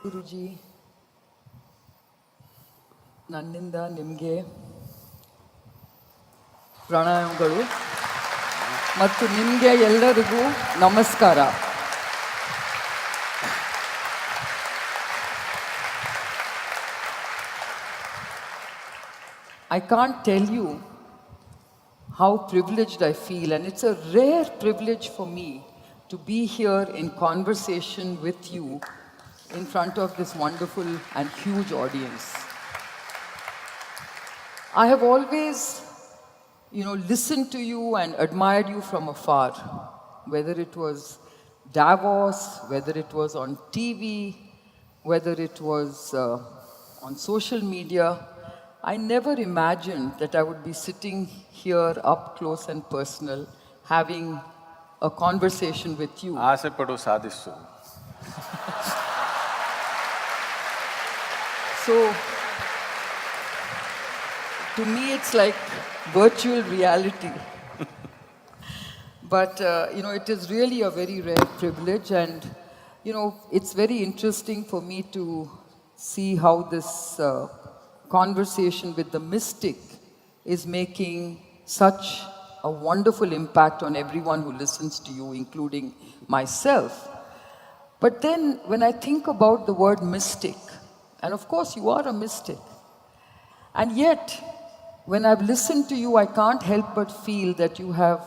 ಗುರುಜಿ, ನನ್ನಿಂದ ನಿಮಗೆ ಪ್ರಣಾಮಗಳು ಮತ್ತು ನಿಮಗೆ ಎಲ್ಲರಿಗೂ ನಮಸ್ಕಾರ. I can't tell you how privileged I feel, and it's a rare privilege for me to be here in conversation with you in front of this wonderful and huge audience. I have always, listened to you and admired you from afar, whether it was Davos, whether it was on TV, whether it was on social media. I never imagined that I would be sitting here up close and personal, having a conversation with you. ಆಸೆಪಡು ಸಾಧಿಸು. So, to me it's like virtual reality. But, it is really a very rare privilege, and, it's very interesting for me to see how this conversation with the mystic is making such a wonderful impact on everyone who listens to you, including myself. But then when I think about the word mystic, and of course you are a mystic, and yet when I've listened to you, I can't help but feel that you have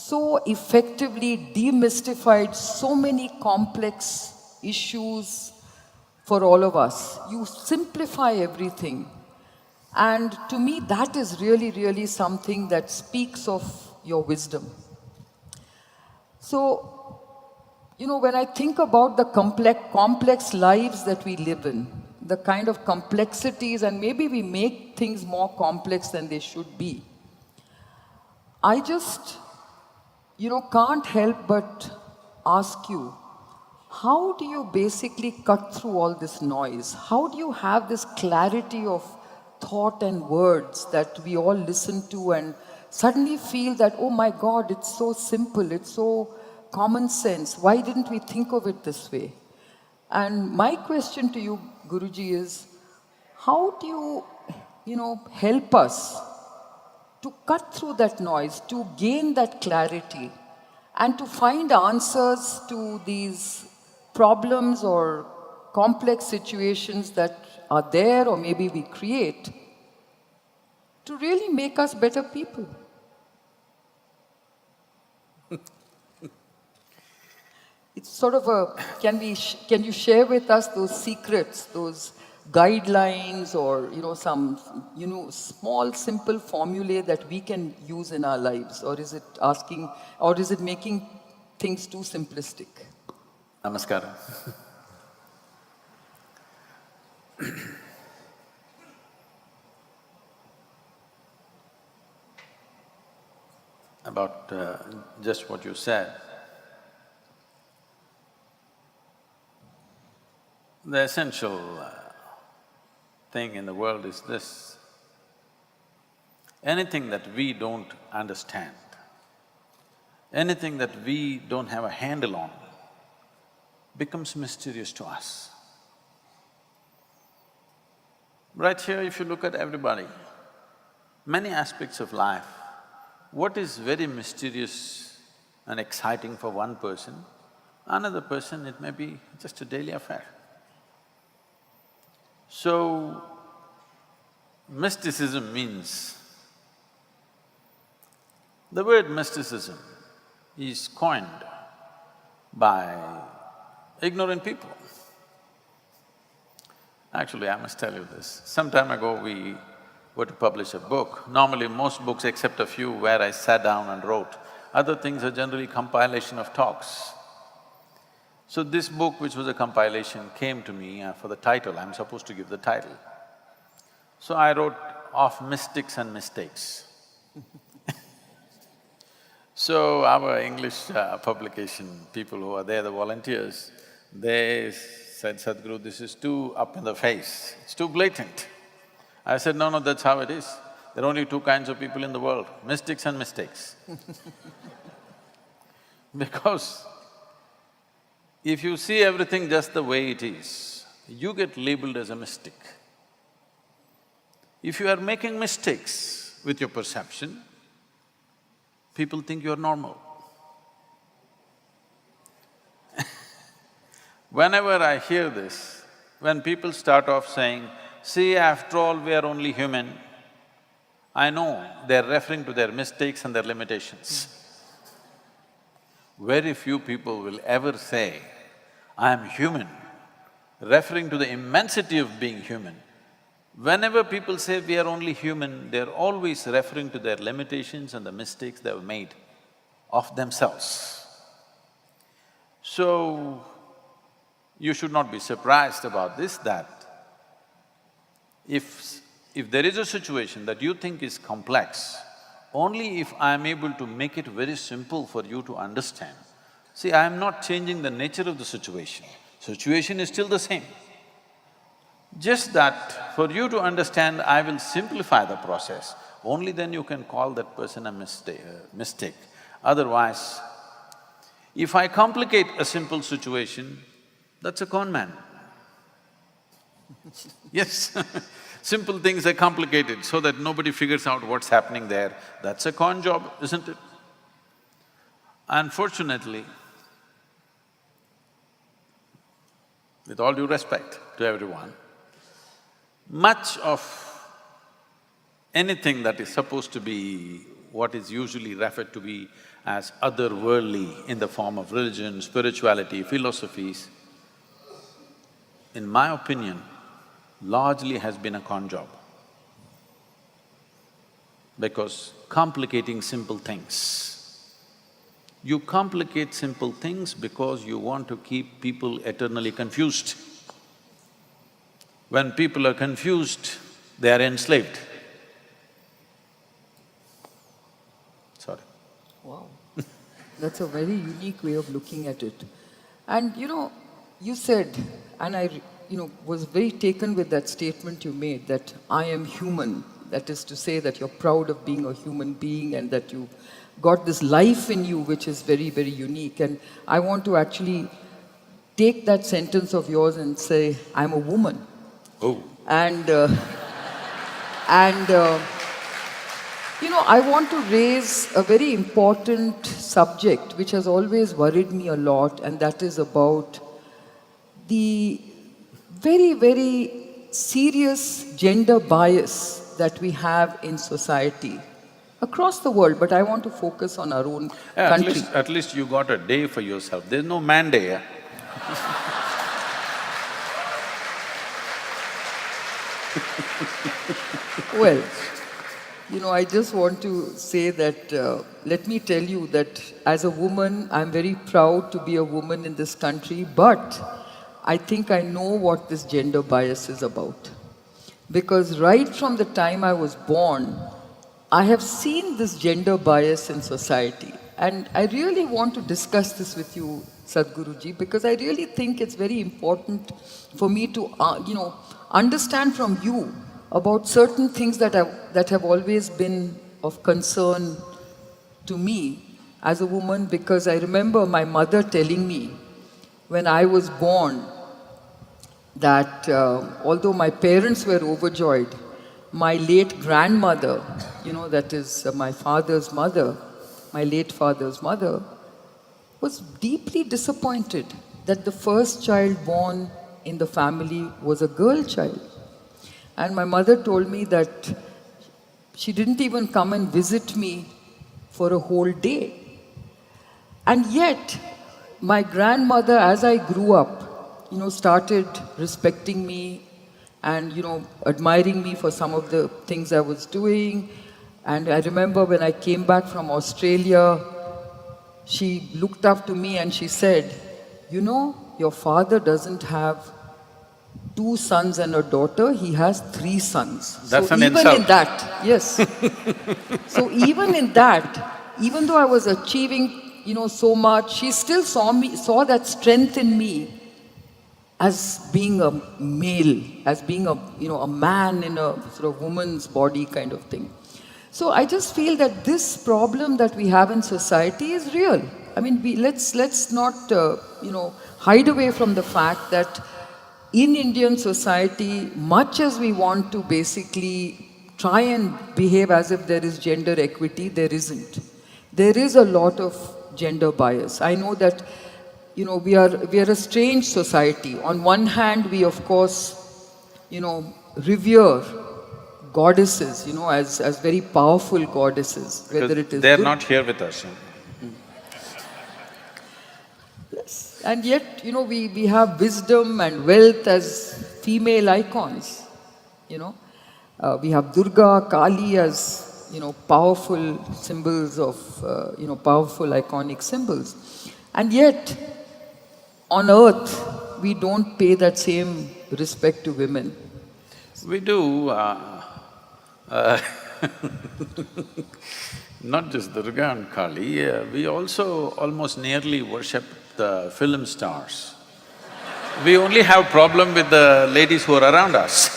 so effectively demystified so many complex issues for all of us. You simplify everything. And to me, that is really, really something that speaks of your wisdom. So, when I think about the complex lives that we live in, the kind of complexities, and maybe we make things more complex than they should be, I just, can't help but ask you, how do you basically cut through all this noise? How do you have this clarity of thought and words that we all listen to and suddenly feel that, oh my God, it's so simple, it's so common sense. Why didn't we think of it this way? And my question to you, Guruji, is how do you, help us to cut through that noise, to gain that clarity, and to find answers to these problems or complex situations that are there or maybe we create, to really make us better people? It's sort of a, can you share with us those secrets, those guidelines, or some small simple formulae that we can use in our lives, or is it making things too simplistic? ನಮಸ್ಕಾರ. About just what you said, the essential thing in the world is this: anything that we don't understand, anything that we don't have a handle on, becomes mysterious to us. Right here, if you look at everybody, many aspects of life, what is very mysterious and exciting for one person, another person it may be just a daily affair. So, mysticism means… the word mysticism is coined by ignorant people. Actually, I must tell you this. Some time ago, we were to publish a book. Normally, most books, except a few where I sat down and wrote, other things are generally compilation of talks. So this book, which was a compilation, came to me for the title. I'm supposed to give the title. So I wrote Of Mystics and Mistakes. So our English publication people who are there, the volunteers, they said, Sadhguru, this is too up in the face, it's too blatant. I said, no, that's how it is. There are only two kinds of people in the world, mystics and mistakes. Because if you see everything just the way it is, you get labeled as a mystic. If you are making mistakes with your perception, people think you're normal. Whenever I hear this, when people start off saying, see, after all, we are only human, I know they're referring to their mistakes and their limitations. Very few people will ever say, I am human, referring to the immensity of being human. Whenever people say we are only human, they're always referring to their limitations and the mistakes they've made of themselves. So, you should not be surprised about this, that if there is a situation that you think is complex, only if I am able to make it very simple for you to understand. See, I am not changing the nature of the situation is still the same. Just that for you to understand, I will simplify the process, only then you can call that person a mistake. Otherwise, if I complicate a simple situation, that's a con man. Yes, simple things are complicated so that nobody figures out what's happening there. That's a con job, isn't it? Unfortunately, with all due respect to everyone, much of anything that is supposed to be what is usually referred to be as otherworldly in the form of religion, spirituality, philosophies, in my opinion, largely has been a con job. Because complicating simple things, you complicate simple things because you want to keep people eternally confused. When people are confused, they are enslaved. Sorry. Wow, that's a very unique way of looking at it. And you said, and I was very taken with that statement you made, that I am human. That is to say that you're proud of being a human being and that you've got this life in you which is very, very unique. And I want to actually take that sentence of yours and say, I'm a woman. Oh. And I want to raise a very important subject which has always worried me a lot, and that is about the very, very serious gender bias that we have in society across the world, but I want to focus on our own country. At least you got a day for yourself. There's no man day, yeah? Well, I just want to say that, let me tell you that as a woman, I'm very proud to be a woman in this country, but I think I know what this gender bias is about. Because right from the time I was born, I have seen this gender bias in society. And I really want to discuss this with you, Sadhguruji, because I really think it's very important for me to, understand from you about certain things that have always been of concern to me as a woman, because I remember my mother telling me when I was born that although my parents were overjoyed, my late grandmother, that is my father's mother, my late father's mother, was deeply disappointed that the first child born in the family was a girl child. And my mother told me that she didn't even come and visit me for a whole day. And yet, my grandmother, as I grew up, started respecting me and, admiring me for some of the things I was doing. And I remember when I came back from Australia, she looked up to me and she said, your father doesn't have 2 sons and a daughter, he has 3 sons. That's so an even insult. in that, yes. So even in that, even though I was achieving, so much, she still saw that strength in me as being a male, as being a man in a sort of woman's body kind of thing. So I just feel that this problem that we have in society is real. I mean, let's not, hide away from the fact that in Indian society, much as we want to basically try and behave as if there is gender equity, there isn't. There is a lot of gender bias. I know that, we are a strange society. On one hand, we of course, revere goddesses, as very powerful goddesses, whether it is they're good. not here with us. Yes. And yet, we have wisdom and wealth as female icons, we have Durga, Kali as, powerful symbols of, powerful iconic symbols. And yet, on earth, we don't pay that same respect to women. We do, not just Durga and Kali, we also almost nearly worship the film stars. We only have problem with the ladies who are around us.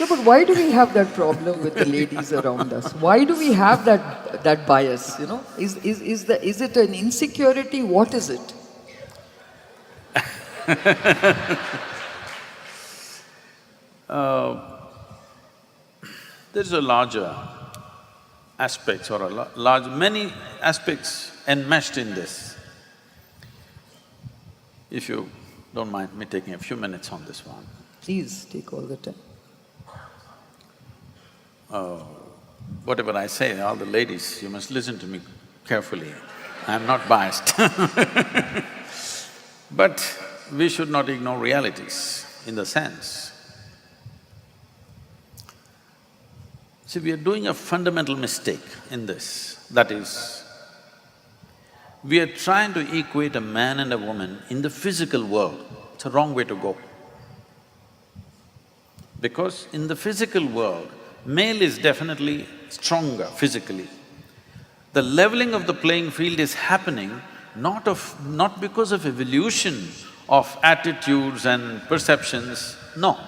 No, but why do we have that problem with the ladies around us? Why do we have that bias, Is it an insecurity? What is it? There's a larger aspects or many aspects enmeshed in this. If you don't mind me taking a few minutes on this one. Please take all the time. Whatever I say, all the ladies, you must listen to me carefully. I'm not biased. But we should not ignore realities in the sense. See, we are doing a fundamental mistake in this, that is, we are trying to equate a man and a woman in the physical world. It's a wrong way to go. Because in the physical world, male is definitely stronger physically. The leveling of the playing field is happening not because of evolution of attitudes and perceptions, no,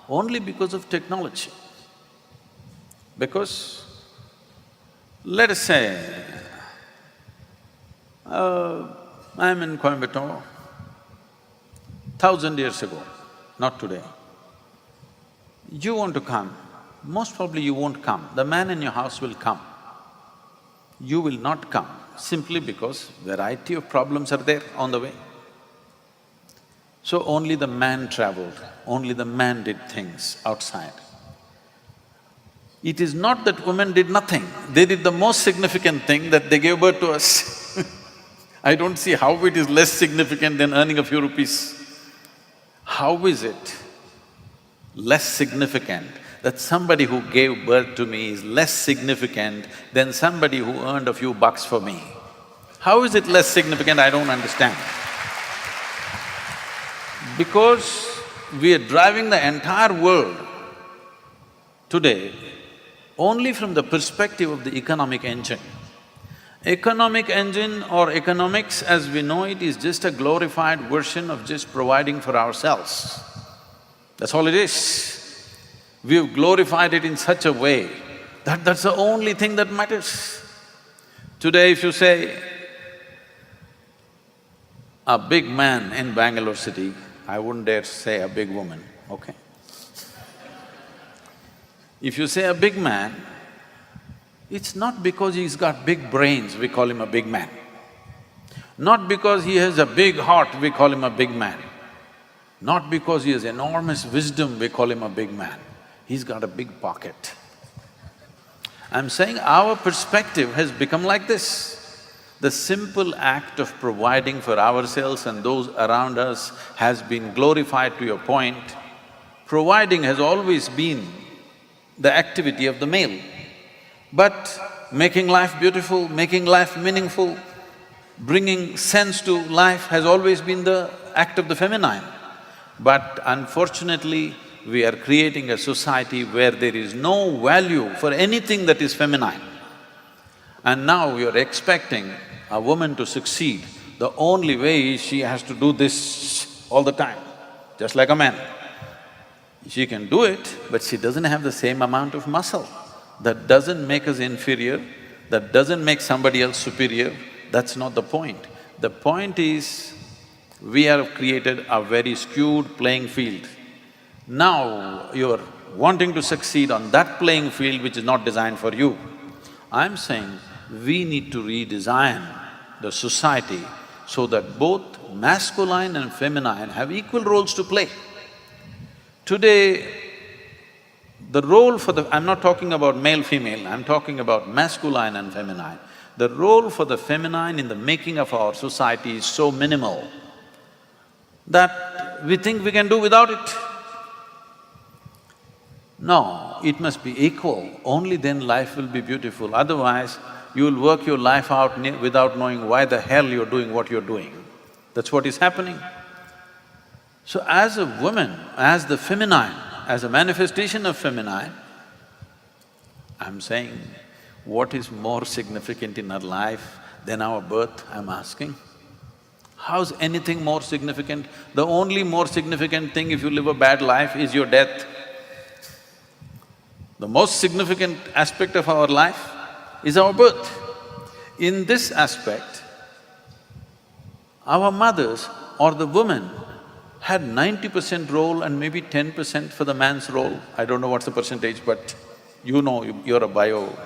only because of technology. Because, let us say, I'm in Coimbatore, 1,000 years ago, not today. You want to come, most probably you won't come, the man in your house will come. You will not come simply because variety of problems are there on the way. So only the man traveled, only the man did things outside. It is not that women did nothing, they did the most significant thing, that they gave birth to us. I don't see how it is less significant than earning a few rupees. How is it less significant that somebody who gave birth to me is less significant than somebody who earned a few bucks for me? How is it less significant? I don't understand. Because we are driving the entire world today only from the perspective of the economic engine. Economic engine or economics as we know it is just a glorified version of just providing for ourselves. That's all it is. We've glorified it in such a way that that's the only thing that matters. Today if you say, a big man in Bangalore city, I wouldn't dare say a big woman, okay? If you say a big man, it's not because he's got big brains, we call him a big man. Not because he has a big heart, we call him a big man. Not because he has enormous wisdom, we call him a big man. He's got a big pocket. I'm saying our perspective has become like this. The simple act of providing for ourselves and those around us has been glorified to a point. Providing has always been the activity of the male. But making life beautiful, making life meaningful, bringing sense to life has always been the act of the feminine. But unfortunately, we are creating a society where there is no value for anything that is feminine. And now you're expecting a woman to succeed. The only way is she has to do this all the time, just like a man. She can do it, but she doesn't have the same amount of muscle. That doesn't make us inferior, that doesn't make somebody else superior, that's not the point. The point is, we have created a very skewed playing field. Now you're wanting to succeed on that playing field which is not designed for you. I'm saying we need to redesign the society so that both masculine and feminine have equal roles to play. Today, the role for the… I'm not talking about male-female, I'm talking about masculine and feminine. The role for the feminine in the making of our society is so minimal that we think we can do without it. No, it must be equal, only then life will be beautiful. Otherwise, you'll work your life out without knowing why the hell you're doing what you're doing. That's what is happening. So as a woman, as the feminine, as a manifestation of feminine, I'm saying, what is more significant in our life than our birth, I'm asking? How's anything more significant? The only more significant thing if you live a bad life is your death. The most significant aspect of our life is our birth. In this aspect, our mothers or the women had 90% role and maybe 10% for the man's role. I don't know what's the percentage, but you know, you're a bio.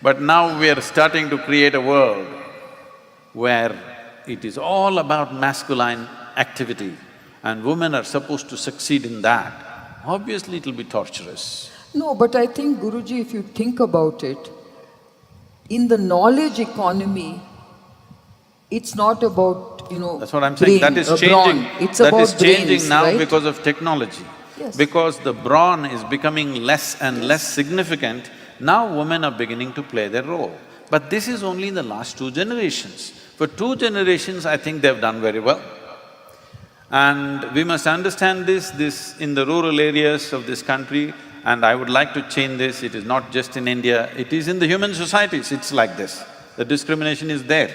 But now we are starting to create a world where it is all about masculine activity and women are supposed to succeed in that. Obviously it'll be torturous. No, but I think, Guruji, if you think about it, in the knowledge economy, it's not about, That's what I'm saying, brain, that is brawn. changing. It's That about is changing brains, now right? because of technology. Yes. Because the brawn is becoming less and less significant, now women are beginning to play their role. But this is only in the last 2 generations. For 2 generations, I think they've done very well. And we must understand this in the rural areas of this country, and I would like to change this. It is not just in India, it is in the human societies, it's like this. The discrimination is there.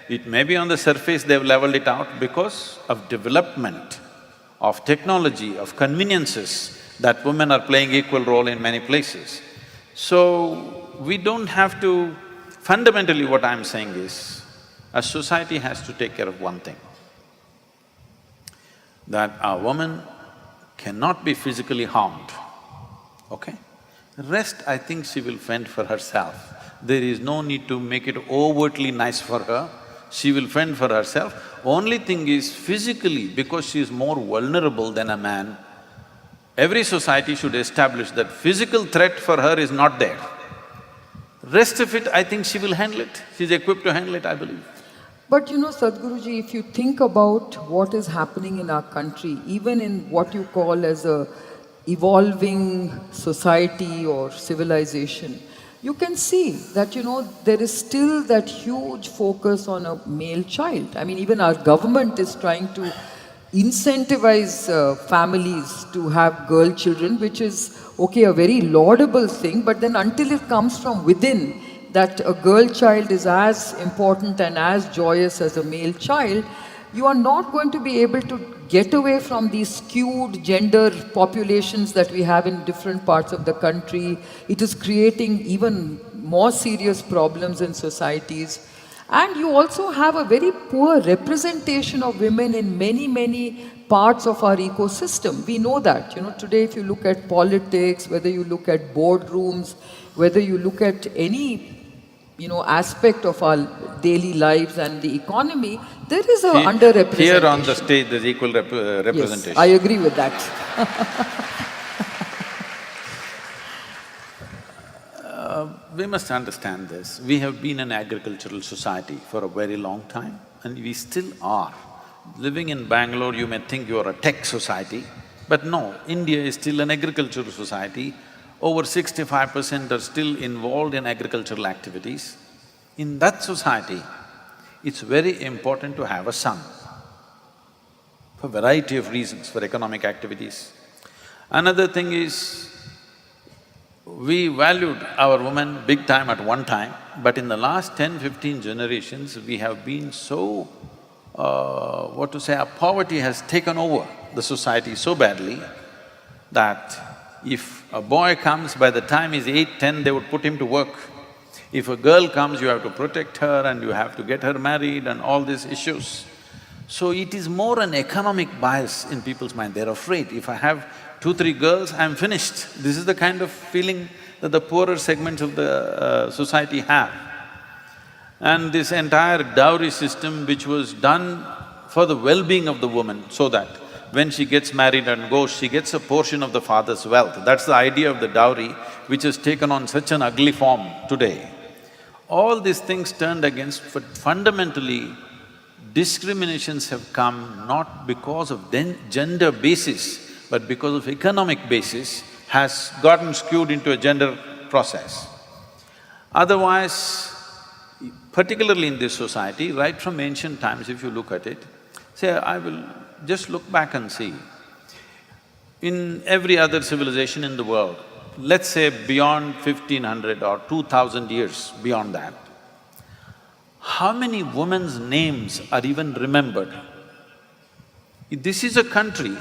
It may be on the surface they've leveled it out because of development, of technology, of conveniences, that women are playing equal role in many places. So, we don't have to… Fundamentally what I'm saying is, a society has to take care of one thing, that a woman cannot be physically harmed, okay? Rest, I think she will fend for herself. There is no need to make it overtly nice for her, she will fend for herself. Only thing is, physically, because she is more vulnerable than a man, every society should establish that physical threat for her is not there. Rest of it, I think she will handle it, she's equipped to handle it, I believe. But Sadhguruji, if you think about what is happening in our country, even in what you call as a evolving society or civilization, you can see that, there is still that huge focus on a male child. I mean, even our government is trying to incentivize families to have girl children, which is, okay, a very laudable thing, but then until it comes from within, that a girl child is as important and as joyous as a male child, you are not going to be able to get away from these skewed gender populations that we have in different parts of the country. It is creating even more serious problems in societies. And you also have a very poor representation of women in many parts of our ecosystem. We know that, today if you look at politics, whether you look at boardrooms, whether you look at any aspect of our daily lives and the economy, there is a underrepresentation. Here on the stage, there's equal representation. Yes, I agree with that. We must understand this. We have been an agricultural society for a very long time, and we still are. Living in Bangalore, you may think you are a tech society, but no, India is still an agricultural society. Over 65% are still involved in agricultural activities. In that society, it's very important to have a son, for a variety of reasons, for economic activities. Another thing is, we valued our women big time at one time, but in the last 10-15 generations, we have been so… our poverty has taken over the society so badly that if a boy comes, by the time he's 8, 10, they would put him to work. If a girl comes, you have to protect her and you have to get her married and all these issues. So it is more an economic bias in people's mind. They're afraid, if I have 2, 3 girls, I'm finished. This is the kind of feeling that the poorer segments of the society have. And this entire dowry system, which was done for the well-being of the woman, so that when she gets married and goes, she gets a portion of the father's wealth. That's the idea of the dowry, which has taken on such an ugly form today. All these things turned against, but fundamentally, discriminations have come not because of gender basis, but because of economic basis has gotten skewed into a gender process. Otherwise, particularly in this society, right from ancient times, if you look at it, say, I will just look back and see. In every other civilization in the world, let's say beyond 1500 or 2000 years beyond that, how many women's names are even remembered? This is a country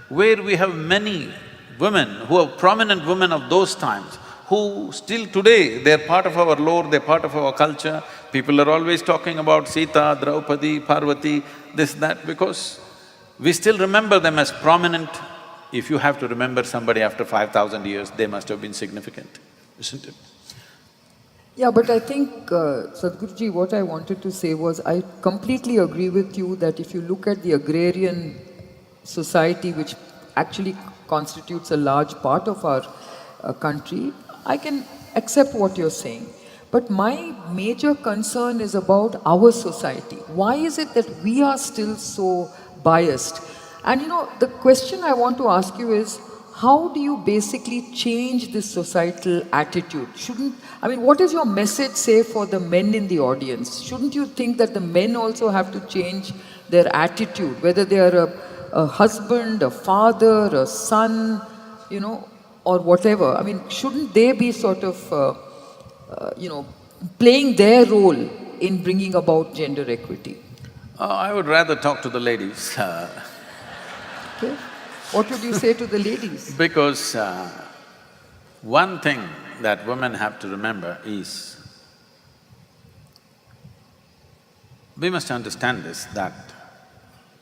where we have many women who are prominent women of those times, who still today, they're part of our lore, they're part of our culture. People are always talking about Sita, Draupadi, Parvati, this, that, because we still remember them as prominent. If you have to remember somebody after 5,000 years, they must have been significant, isn't it? Yeah, but I think, Sadhguruji, what I wanted to say was, I completely agree with you that if you look at the agrarian society, which actually constitutes a large part of our country, I can accept what you're saying. But my major concern is about our society. Why is it that we are still so biased? And the question I want to ask you is, how do you basically change this societal attitude? What does your message say for the men in the audience? Shouldn't you think that the men also have to change their attitude, whether they are a husband, a father, a son, or whatever? Shouldn't they be sort of, playing their role in bringing about gender equity? I would rather talk to the ladies. Okay. What would you say to the ladies? Because one thing that women have to remember is, we must understand this, that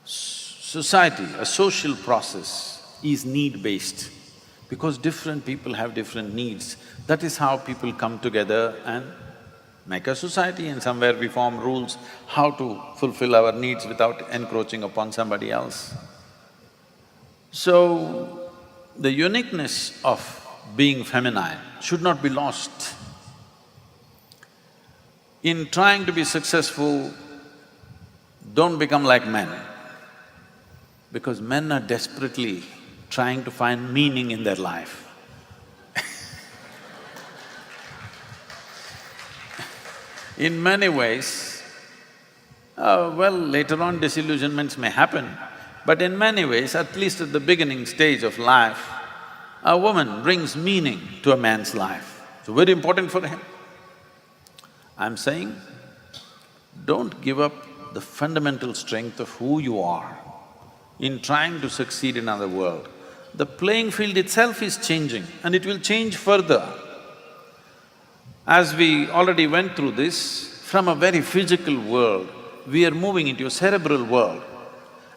society, a social process is need-based, because different people have different needs. That is how people come together and make a society, and somewhere we form rules how to fulfill our needs without encroaching upon somebody else. So, the uniqueness of being feminine should not be lost. In trying to be successful, don't become like men, because men are desperately trying to find meaning in their life. In many ways, later on disillusionments may happen, but in many ways, at least at the beginning stage of life, a woman brings meaning to a man's life. It's very important for him. I'm saying, don't give up the fundamental strength of who you are in trying to succeed in our world. The playing field itself is changing, and it will change further. As we already went through this, from a very physical world, we are moving into a cerebral world.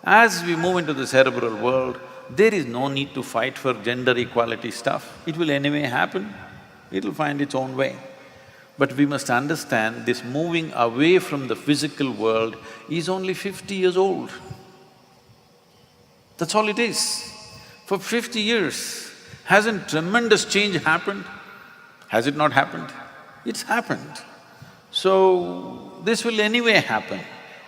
As we move into the cerebral world, there is no need to fight for gender equality stuff. It will anyway happen, it'll find its own way. But we must understand this moving away from the physical world is only 50 years old. That's all it is. For 50 years, hasn't tremendous change happened? Has it not happened? It's happened. So, this will anyway happen.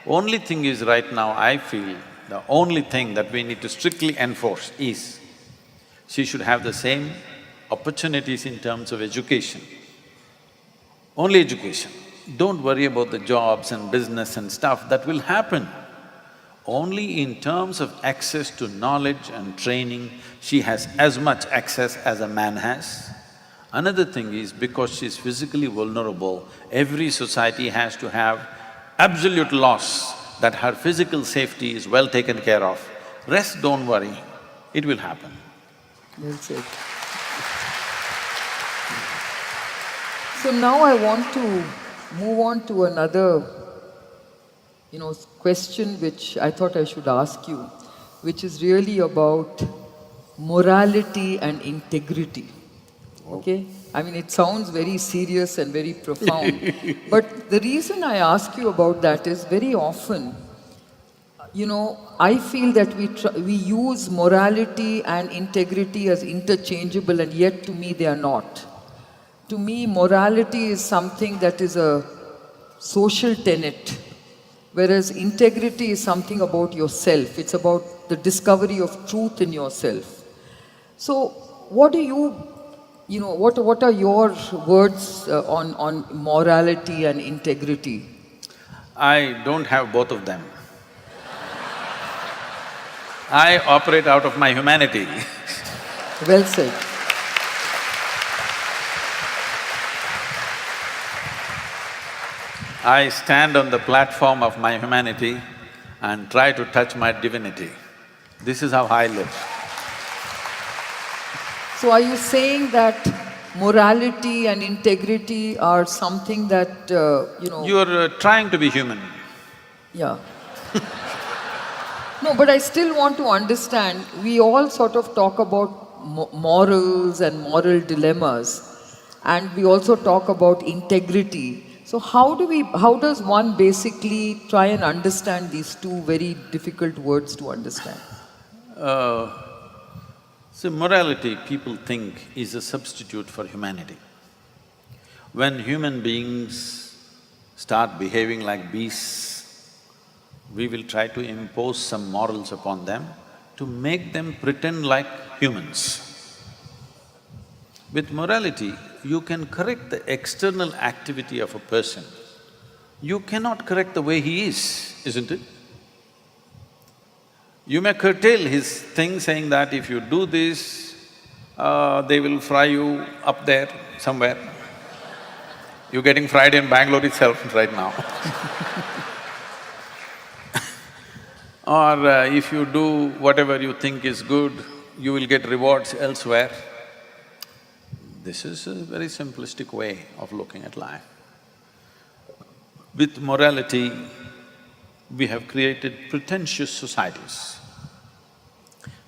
Only thing is, right now, I feel, the only thing that we need to strictly enforce is, she should have the same opportunities in terms of education. Only education. Don't worry about the jobs and business and stuff, that will happen. Only in terms of access to knowledge and training, she has as much access as a man has. Another thing is, because she's physically vulnerable, every society has to have absolute laws that her physical safety is well taken care of. Rest, don't worry, it will happen. Well said. So now I want to move on to another, question which I thought I should ask you, which is really about morality and integrity. Okay? I mean, it sounds very serious and very profound. But the reason I ask you about that is very often, I feel that we use morality and integrity as interchangeable, and yet to me they are not. To me, morality is something that is a social tenet, whereas integrity is something about yourself. It's about the discovery of truth in yourself. So, what do what are your words on morality and integrity? I don't have both of them. I operate out of my humanity. Well said. I stand on the platform of my humanity and try to touch my divinity. This is how I live. So are you saying that morality and integrity are something that, You're trying to be human. Yeah. No, but I still want to understand, we all sort of talk about morals and moral dilemmas, and we also talk about integrity. So how does one basically try and understand these two very difficult words to understand? See, morality, people think, is a substitute for humanity. When human beings start behaving like beasts, we will try to impose some morals upon them to make them pretend like humans. With morality, you can correct the external activity of a person. You cannot correct the way he is, isn't it? You may curtail his thing saying that if you do this, they will fry you up there somewhere. You're getting fried in Bangalore itself right now. Or if you do whatever you think is good, you will get rewards elsewhere. This is a very simplistic way of looking at life. With morality, we have created pretentious societies,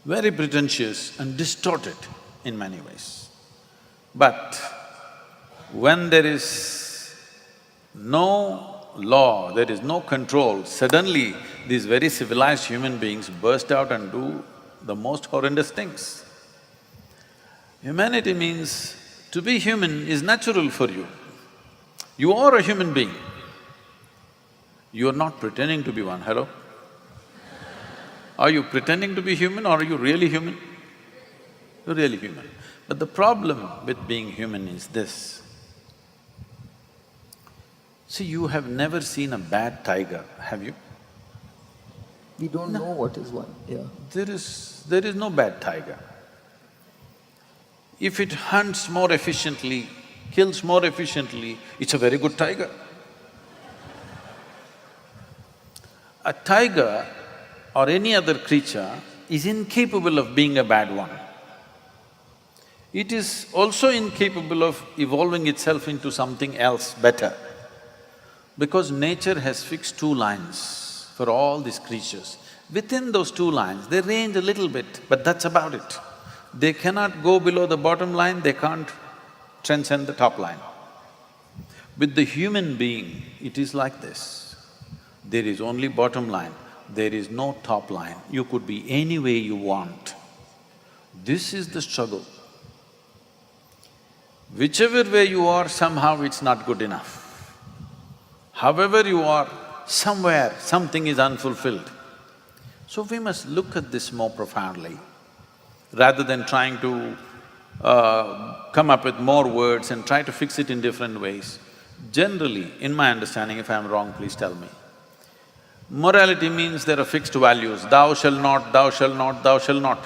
very pretentious and distorted in many ways. But when there is no law, there is no control, suddenly these very civilized human beings burst out and do the most horrendous things. Humanity means to be human is natural for you. You are a human being. You are not pretending to be one, hello? Are you pretending to be human or are you really human? You're really human. But the problem with being human is this. See, you have never seen a bad tiger, have you? We don't know what is one, yeah. There is no bad tiger. If it hunts more efficiently, kills more efficiently, it's a very good tiger. A tiger or any other creature is incapable of being a bad one. It is also incapable of evolving itself into something else better, because nature has fixed two lines for all these creatures. Within those two lines, they range a little bit, but that's about it. They cannot go below the bottom line, they can't transcend the top line. With the human being, it is like this. There is only bottom line, there is no top line. You could be any way you want. This is the struggle. Whichever way you are, somehow it's not good enough. However you are, somewhere something is unfulfilled. So we must look at this more profoundly, rather than trying to come up with more words and try to fix it in different ways. Generally, in my understanding, if I'm wrong, please tell me. Morality means there are fixed values, thou shalt not, thou shalt not, thou shalt not.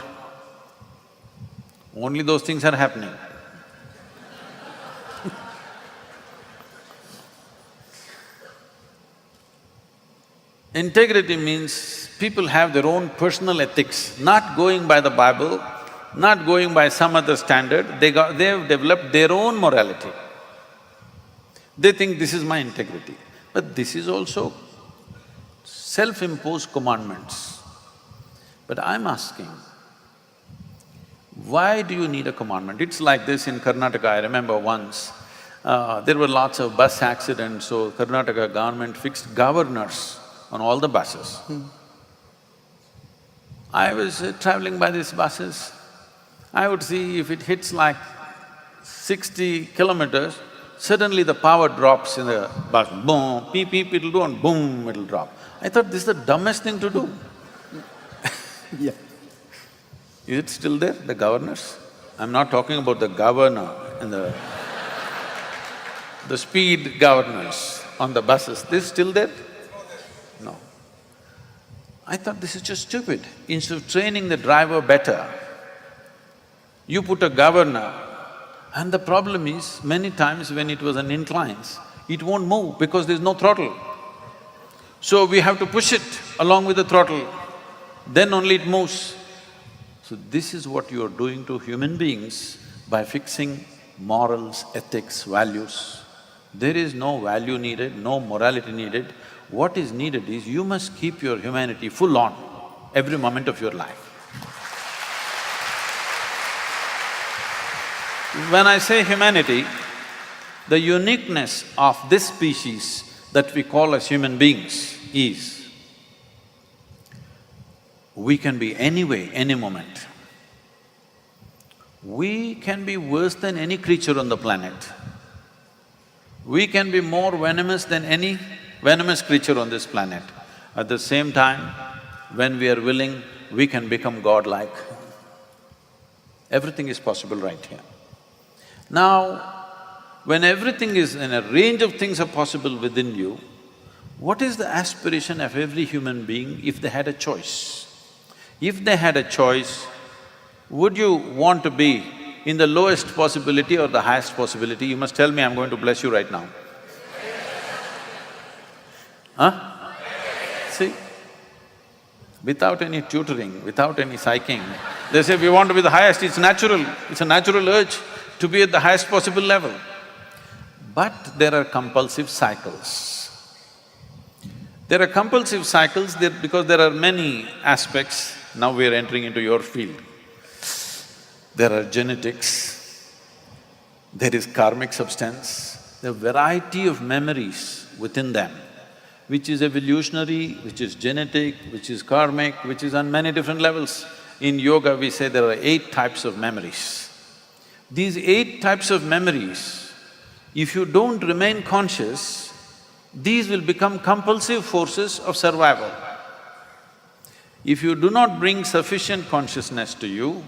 Only those things are happening. Integrity means people have their own personal ethics, not going by the Bible, not going by some other standard, they've developed their own morality. They think this is my integrity. But this is also self-imposed commandments. But I'm asking, why do you need a commandment? It's like this in Karnataka. I remember once, there were lots of bus accidents, so Karnataka government fixed governors on all the buses. I was traveling by these buses, I would see if it hits like 60 kilometers, suddenly the power drops in the bus, boom, beep, beep, it'll do and boom, it'll drop. I thought this is the dumbest thing to do. Yeah. Is it still there, the governors? I'm not talking about the governor and the speed governors on the buses. This is still there? No. I thought this is just stupid. Instead of training the driver better, you put a governor, and the problem is, many times when it was an inclines, it won't move because there's no throttle. So we have to push it along with the throttle, then only it moves. So this is what you are doing to human beings by fixing morals, ethics, values. There is no value needed, no morality needed. What is needed is you must keep your humanity full on every moment of your life. When I say humanity, the uniqueness of this species that we call as human beings is, we can be any way, any moment. We can be worse than any creature on the planet. We can be more venomous than any venomous creature on this planet. At the same time, when we are willing, we can become godlike. Everything is possible right here. Now, when everything is in a range of things are possible within you, what is the aspiration of every human being if they had a choice? If they had a choice, would you want to be in the lowest possibility or the highest possibility? You must tell me, I'm going to bless you right now. Huh? See? Without any tutoring, without any psyching, they say we want to be the highest, it's natural, it's a natural urge to be at the highest possible level. But there are compulsive cycles. There are compulsive cycles because there are many aspects. Now we are entering into your field. There are genetics, there is karmic substance, there are variety of memories within them, which is evolutionary, which is genetic, which is karmic, which is on many different levels. In yoga, we say there are 8 types of memories. These 8 types of memories, if you don't remain conscious, these will become compulsive forces of survival. If you do not bring sufficient consciousness to you,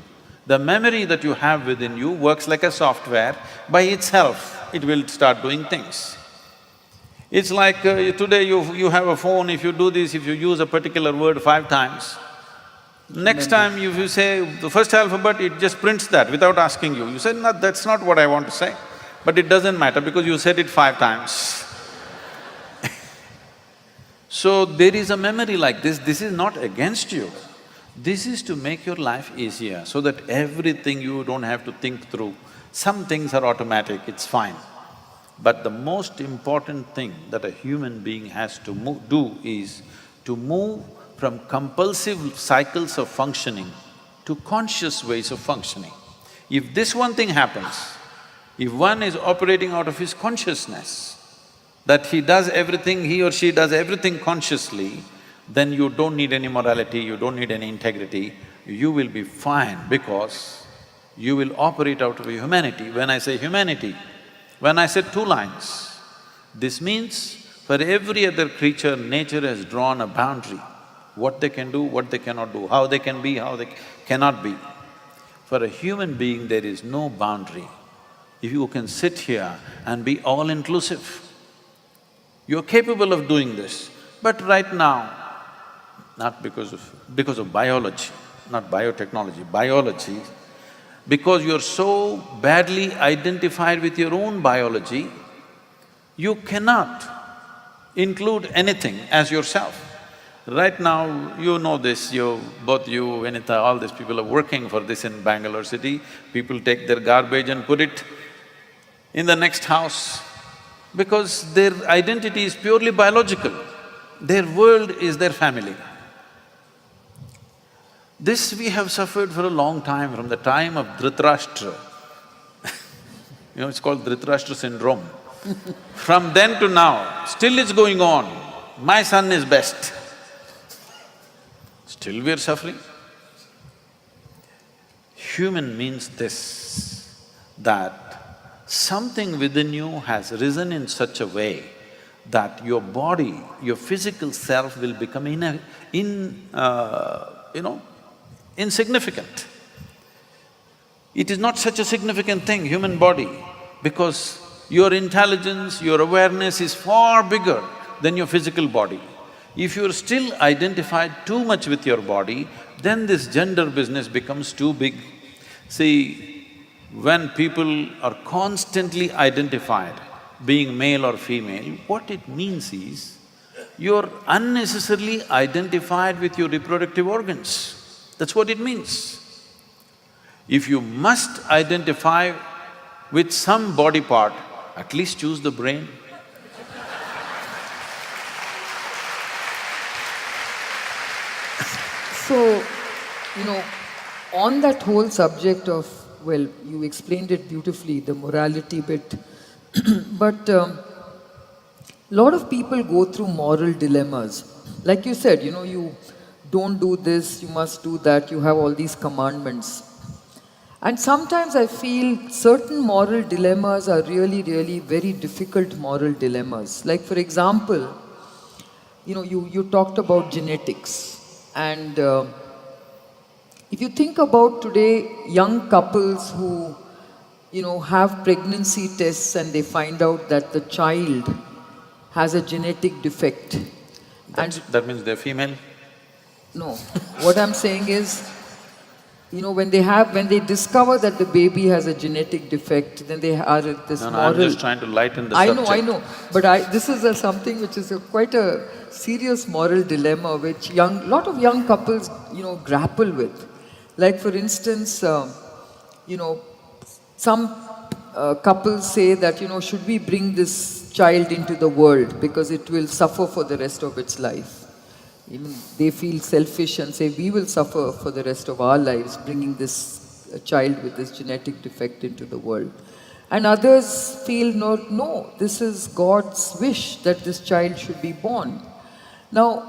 the memory that you have within you works like a software. By itself, it will start doing things. It's like today you have a phone, if you do this, if you use a particular word 5 times, next time if you say the first alphabet, it just prints that without asking you. You say, no, that's not what I want to say. But it doesn't matter because you said it 5 times. So there is a memory like this is not against you. This is to make your life easier, so that everything you don't have to think through. Some things are automatic, it's fine. But the most important thing that a human being has to do is to move from compulsive cycles of functioning to conscious ways of functioning. If this one thing happens, if one is operating out of his consciousness, that he does everything, he or she does everything consciously, then you don't need any morality, you don't need any integrity, you will be fine because you will operate out of humanity. When I say humanity, when I said 2 lines, this means for every other creature, nature has drawn a boundary, what they can do, what they cannot do, how they can be, how they cannot be. For a human being, there is no boundary. If you can sit here and be all-inclusive, you're capable of doing this. But right now, not because of biology, not biotechnology, biology, because you're so badly identified with your own biology, you cannot include anything as yourself. Right now, you know this, both you, Vinita, all these people are working for this in Bangalore city. People take their garbage and put it in the next house. because their identity is purely biological. Their world is their family. This we have suffered for a long time, from the time of Dhritarashtra. It's called Dhritarashtra syndrome. From then to now, still it's going on. My son is best. Still we are suffering. Human means this, that something within you has risen in such a way that your body, your physical self will become insignificant. It is not such a significant thing, human body, because your intelligence, your awareness is far bigger than your physical body. If you're still identified too much with your body, then this gender business becomes too big. See, when people are constantly identified, being male or female, what it means is, you're unnecessarily identified with your reproductive organs. That's what it means. If you must identify with some body part, at least choose the brain. So, on that whole subject of, well, you explained it beautifully, the morality bit, but lot of people go through moral dilemmas. Like you said, you don't do this, you must do that, you have all these commandments. And sometimes I feel certain moral dilemmas are really, really very difficult moral dilemmas. Like for example, you talked about genetics. And if you think about today, young couples who, have pregnancy tests and they find out that the child has a genetic defect. That means they're female? No, what I'm saying is, when they discover that the baby has a genetic defect, then they are at this No, moral… I'm just trying to lighten the subject. I know, but this is something which is quite a serious moral dilemma which lot of young couples, grapple with. Like for instance, some couples say that, should we bring this child into the world because it will suffer for the rest of its life. Even they feel selfish and say, we will suffer for the rest of our lives bringing this child with this genetic defect into the world. And others feel, no, this is God's wish that this child should be born. Now,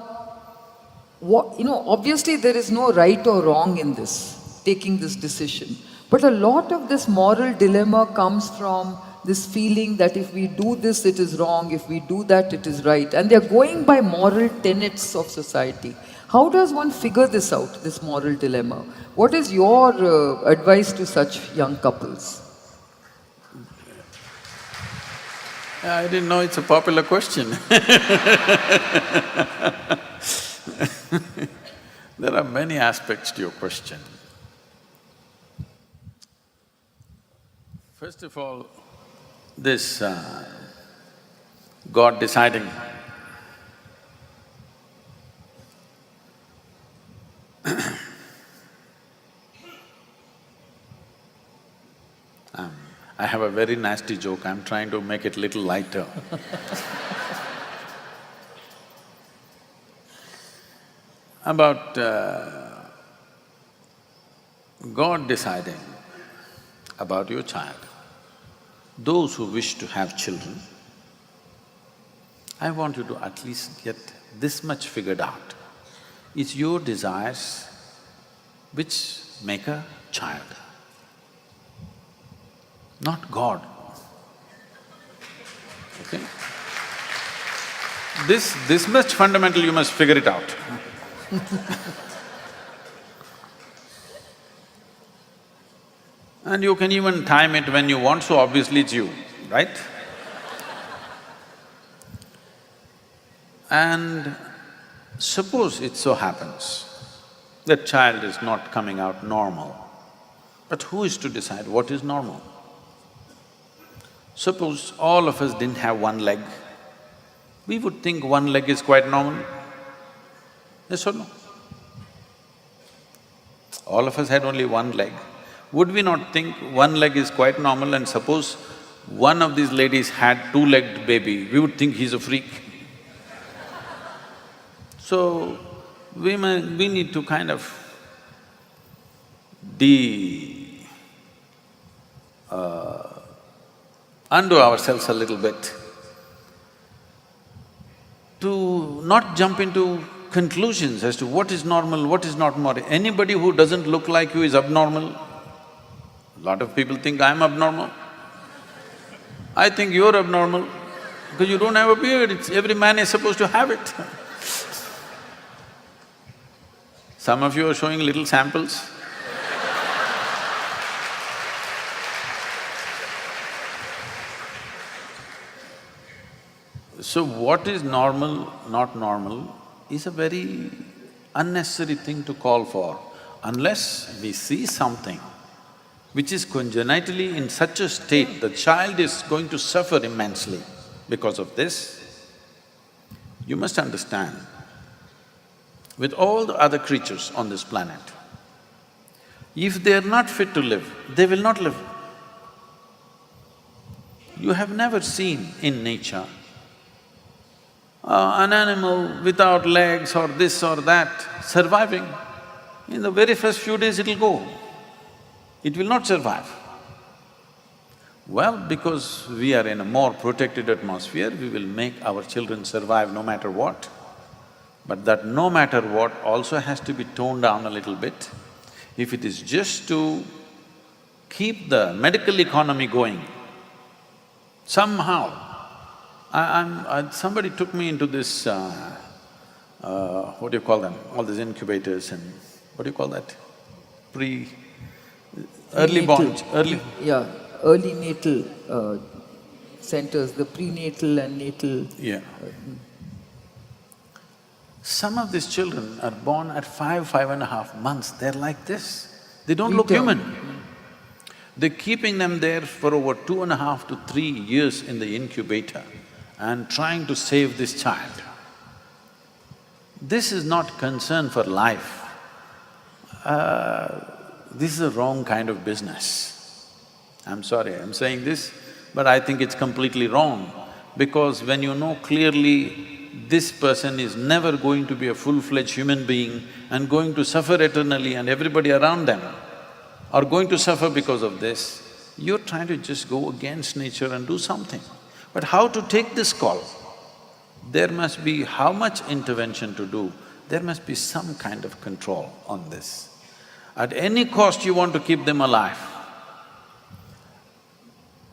obviously there is no right or wrong in this, taking this decision. But a lot of this moral dilemma comes from this feeling that if we do this, it is wrong, if we do that, it is right. And they're going by moral tenets of society. How does one figure this out, this moral dilemma? What is your advice to such young couples? I didn't know it's a popular question. There are many aspects to your question. First of all, this God deciding. I have a very nasty joke, I'm trying to make it little lighter. About God deciding about your child. Those who wish to have children, I want you to at least get this much figured out. It's your desires which make a child, not God. Okay? This much fundamental you must figure it out. And you can even time it when you want, so obviously it's you, right? And suppose it so happens that child is not coming out normal, but who is to decide what is normal? Suppose all of us didn't have one leg, we would think one leg is quite normal. Yes or no? All of us had only one leg. Would we not think one leg is quite normal, and suppose one of these ladies had two-legged baby, we would think he's a freak. So, we need to kind of undo ourselves a little bit, to not jump into conclusions as to what is normal, what is not normal. Anybody who doesn't look like you is abnormal. A lot of people think I'm abnormal. I think you're abnormal because you don't have a beard. Every man is supposed to have it. Some of you are showing little samples. So what is normal, not normal, is a very unnecessary thing to call for. Unless we see something which is congenitally in such a state, the child is going to suffer immensely because of this. You must understand, with all the other creatures on this planet, if they are not fit to live, they will not live. You have never seen in nature an animal without legs or this or that surviving. In the very first few days it'll go. It will not survive. Well, because we are in a more protected atmosphere, we will make our children survive no matter what. But that no matter what also has to be toned down a little bit. If it is just to keep the medical economy going, somehow, somebody took me into this, what do you call them? All these incubators and what do you call that? Early born, Yeah, early natal centers, the prenatal and natal… Yeah. Some of these children are born at 5.5 months, they're like this. They don't look human. They're keeping them there for over 2.5 to 3 years in the incubator and trying to save this child. This is not concern for life. This is a wrong kind of business. I'm sorry, I'm saying this, but I think it's completely wrong because when you know clearly this person is never going to be a full-fledged human being and going to suffer eternally and everybody around them are going to suffer because of this, you're trying to just go against nature and do something. But how to take this call? There must be how much intervention to do, there must be some kind of control on this. At any cost you want to keep them alive.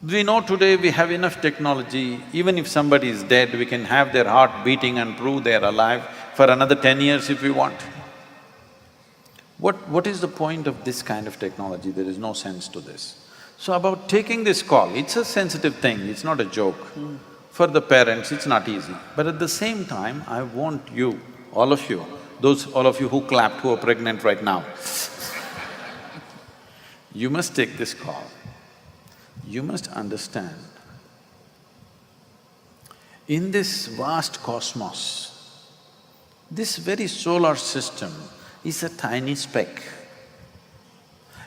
We know today we have enough technology, even if somebody is dead, we can have their heart beating and prove they're alive for another 10 years if we want. What is the point of this kind of technology? There is no sense to this. So about taking this call, it's a sensitive thing, it's not a joke. For the parents, it's not easy. But at the same time, I want you, all of you, all of you who clapped, who are pregnant right now, you must take this call. You must understand, in this vast cosmos, this very solar system is a tiny speck.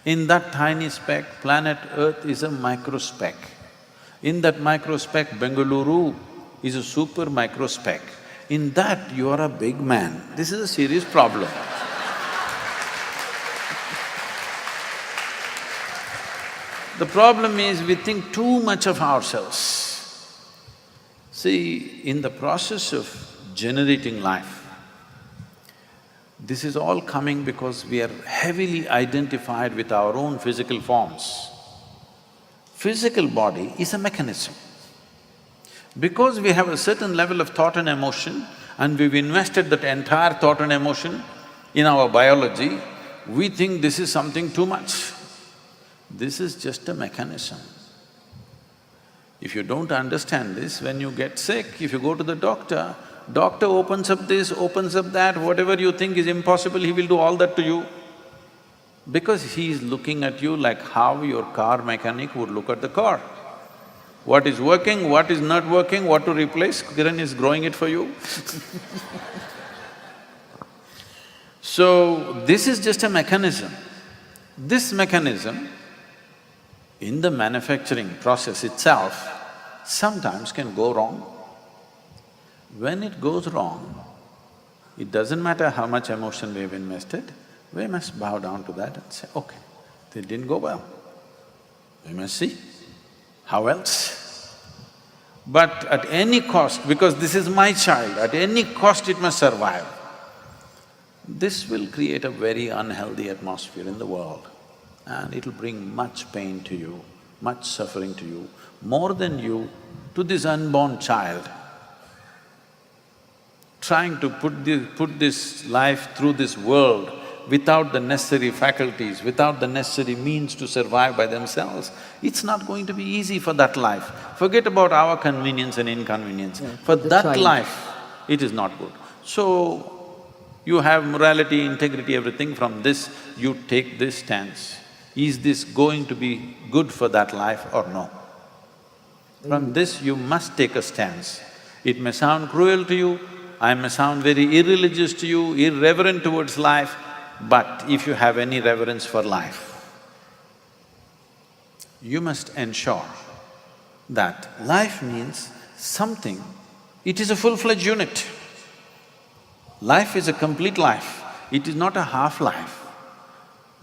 In that tiny speck, planet Earth is a microspeck. In that microspeck, Bengaluru is a super microspeck. In that, you are a big man. This is a serious problem. The problem is we think too much of ourselves. See, in the process of generating life, this is all coming because we are heavily identified with our own physical forms. Physical body is a mechanism. Because we have a certain level of thought and emotion and we've invested that entire thought and emotion in our biology, we think this is something too much. This is just a mechanism. If you don't understand this, when you get sick, if you go to the doctor, doctor opens up this, opens up that, whatever you think is impossible, he will do all that to you. Because he is looking at you like how your car mechanic would look at the car. What is working, what is not working, what to replace, Kiran is growing it for you. So, this is just a mechanism. This mechanism in the manufacturing process itself, sometimes can go wrong. When it goes wrong, it doesn't matter how much emotion we've invested, we must bow down to that and say, okay, it didn't go well. We must see, how else? But at any cost, because this is my child, at any cost it must survive. This will create a very unhealthy atmosphere in the world and it'll bring much pain to you, much suffering to you, more than you to this unborn child. Trying to put this life through this world without the necessary faculties, without the necessary means to survive by themselves, it's not going to be easy for that life. Forget about our convenience and inconvenience. Yeah, for the that child. life, it is not good. So, you have morality, integrity, everything, from this you take this stance. Is this going to be good for that life or no? From this you must take a stance. It may sound cruel to you, I may sound very irreligious to you, irreverent towards life, but if you have any reverence for life, you must ensure that life means something, it is a full-fledged unit. Life is a complete life, it is not a half-life.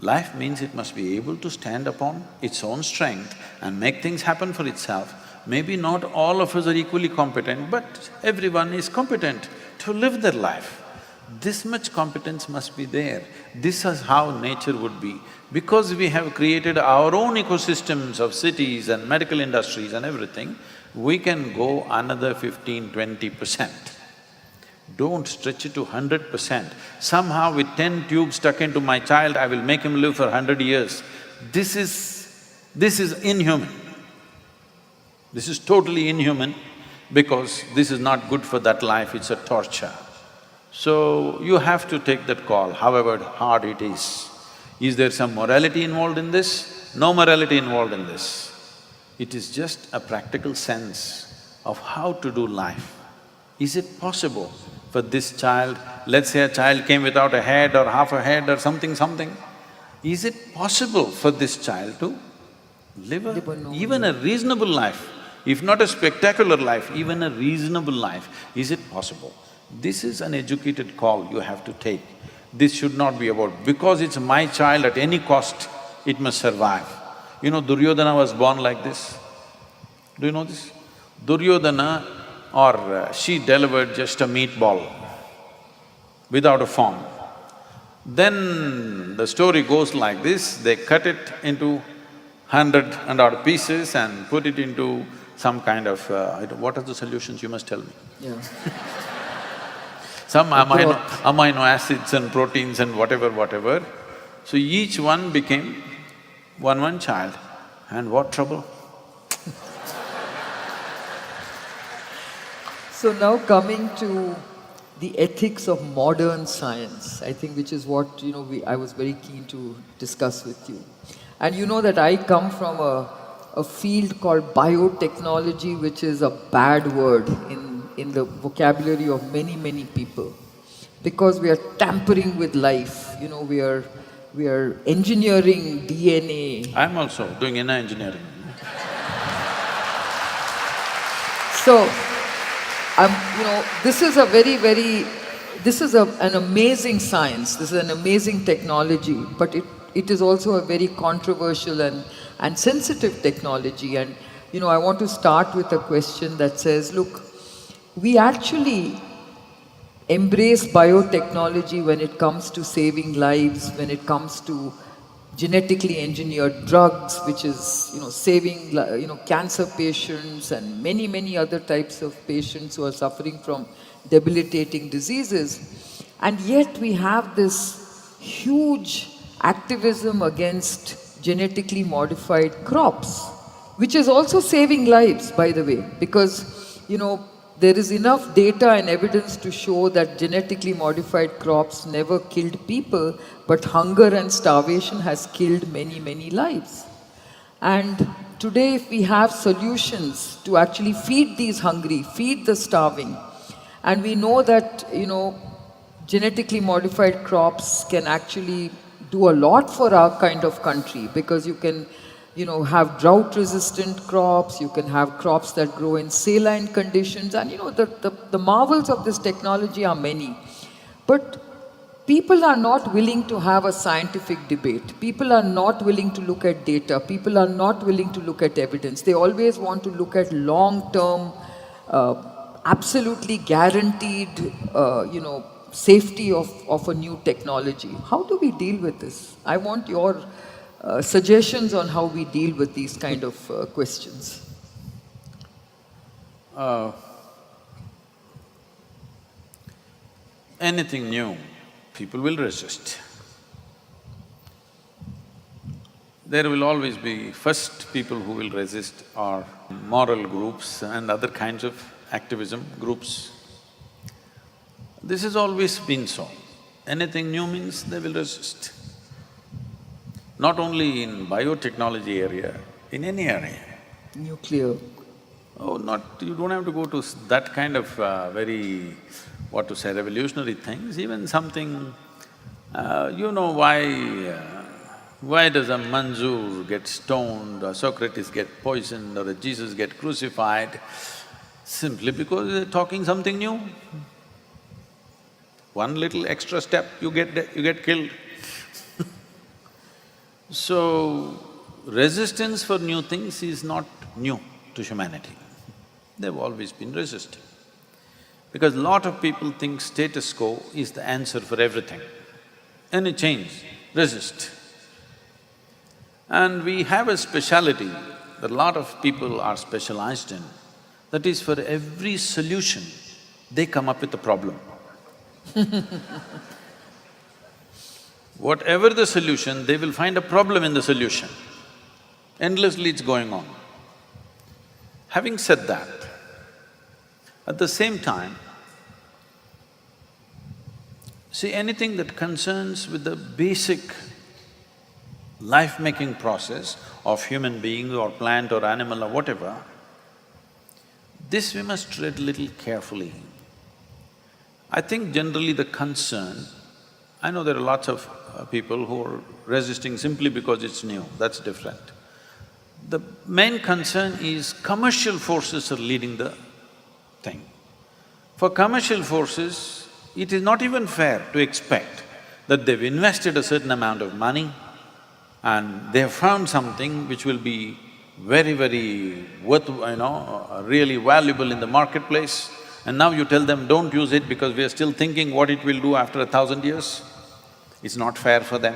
Life means it must be able to stand upon its own strength and make things happen for itself. Maybe not all of us are equally competent, but everyone is competent to live their life. This much competence must be there. This is how nature would be. Because we have created our own ecosystems of cities and medical industries and everything, we can go another 15–20%. Don't stretch it to 100%. Somehow with 10 tubes stuck into my child, I will make him live for 100 years. This is inhuman. This is totally inhuman because this is not good for that life, it's a torture. So, you have to take that call, however hard it is. Is there some morality involved in this? No morality involved in this. It is just a practical sense of how to do life. Is it possible for this child, let's say a child came without a head or half a head or something, is it possible for this child to live even a reasonable life? If not a spectacular life, even a reasonable life, is it possible? This is an educated call you have to take. This should not be about, because it's my child, at any cost, it must survive. You know, Duryodhana was born like this. Do you know this? Duryodhana she delivered just a meatball without a form. Then the story goes like this, they cut it into 100 and odd pieces and put it into some kind of… what are the solutions, you must tell me? Yeah. Some amino acids and proteins and whatever. So each one became one child, and what trouble? So now coming to the ethics of modern science, I think, which is what, I was very keen to discuss with you. And you know that I come from a field called biotechnology, which is a bad word in the vocabulary of many people. Because we are tampering with life, we are engineering DNA. I'm also doing inner engineering. So, this is a this is an amazing science, this is an amazing technology, but it is also a very controversial and sensitive technology. And, I want to start with a question that says, look, we actually embrace biotechnology when it comes to saving lives, when it comes to genetically engineered drugs, which is, saving, cancer patients and many other types of patients who are suffering from debilitating diseases. And yet we have this huge activism against genetically modified crops, which is also saving lives, by the way, because, there is enough data and evidence to show that genetically modified crops never killed people, but hunger and starvation has killed many lives. And today, if we have solutions to actually feed these hungry, feed the starving, and we know that, genetically modified crops can actually do a lot for our kind of country, because you can have drought-resistant crops, you can have crops that grow in saline conditions, and the marvels of this technology are many. But people are not willing to have a scientific debate. People are not willing to look at data. People are not willing to look at evidence. They always want to look at long-term, absolutely guaranteed, safety of a new technology. How do we deal with this? I want your suggestions on how we deal with these kind of questions. Anything new, people will resist. There will always be first people who will resist are moral groups and other kinds of activism groups. This has always been so. Anything new means they will resist. Not only in biotechnology area, in any area. Nuclear. Oh, you don't have to go to that kind of very, revolutionary things, even something… why does a Manzoor get stoned, or Socrates get poisoned, or a Jesus get crucified? Simply because they're talking something new. One little extra step, you get killed. So, resistance for new things is not new to humanity. They've always been resisting. Because lot of people think status quo is the answer for everything. Any change, resist. And we have a speciality that a lot of people are specialized in, that is for every solution, they come up with a problem. Whatever the solution, they will find a problem in the solution. Endlessly it's going on. Having said that, at the same time, see, anything that concerns with the basic life-making process of human being or plant or animal or whatever, this we must tread little carefully. I think generally the concern… I know there are lots of people who are resisting simply because it's new, that's different. The main concern is commercial forces are leading the thing. For commercial forces, it is not even fair to expect that they've invested a certain amount of money and they have found something which will be very, very really valuable in the marketplace, and now you tell them, don't use it because we are still thinking what it will do after 1,000 years. It's not fair for them.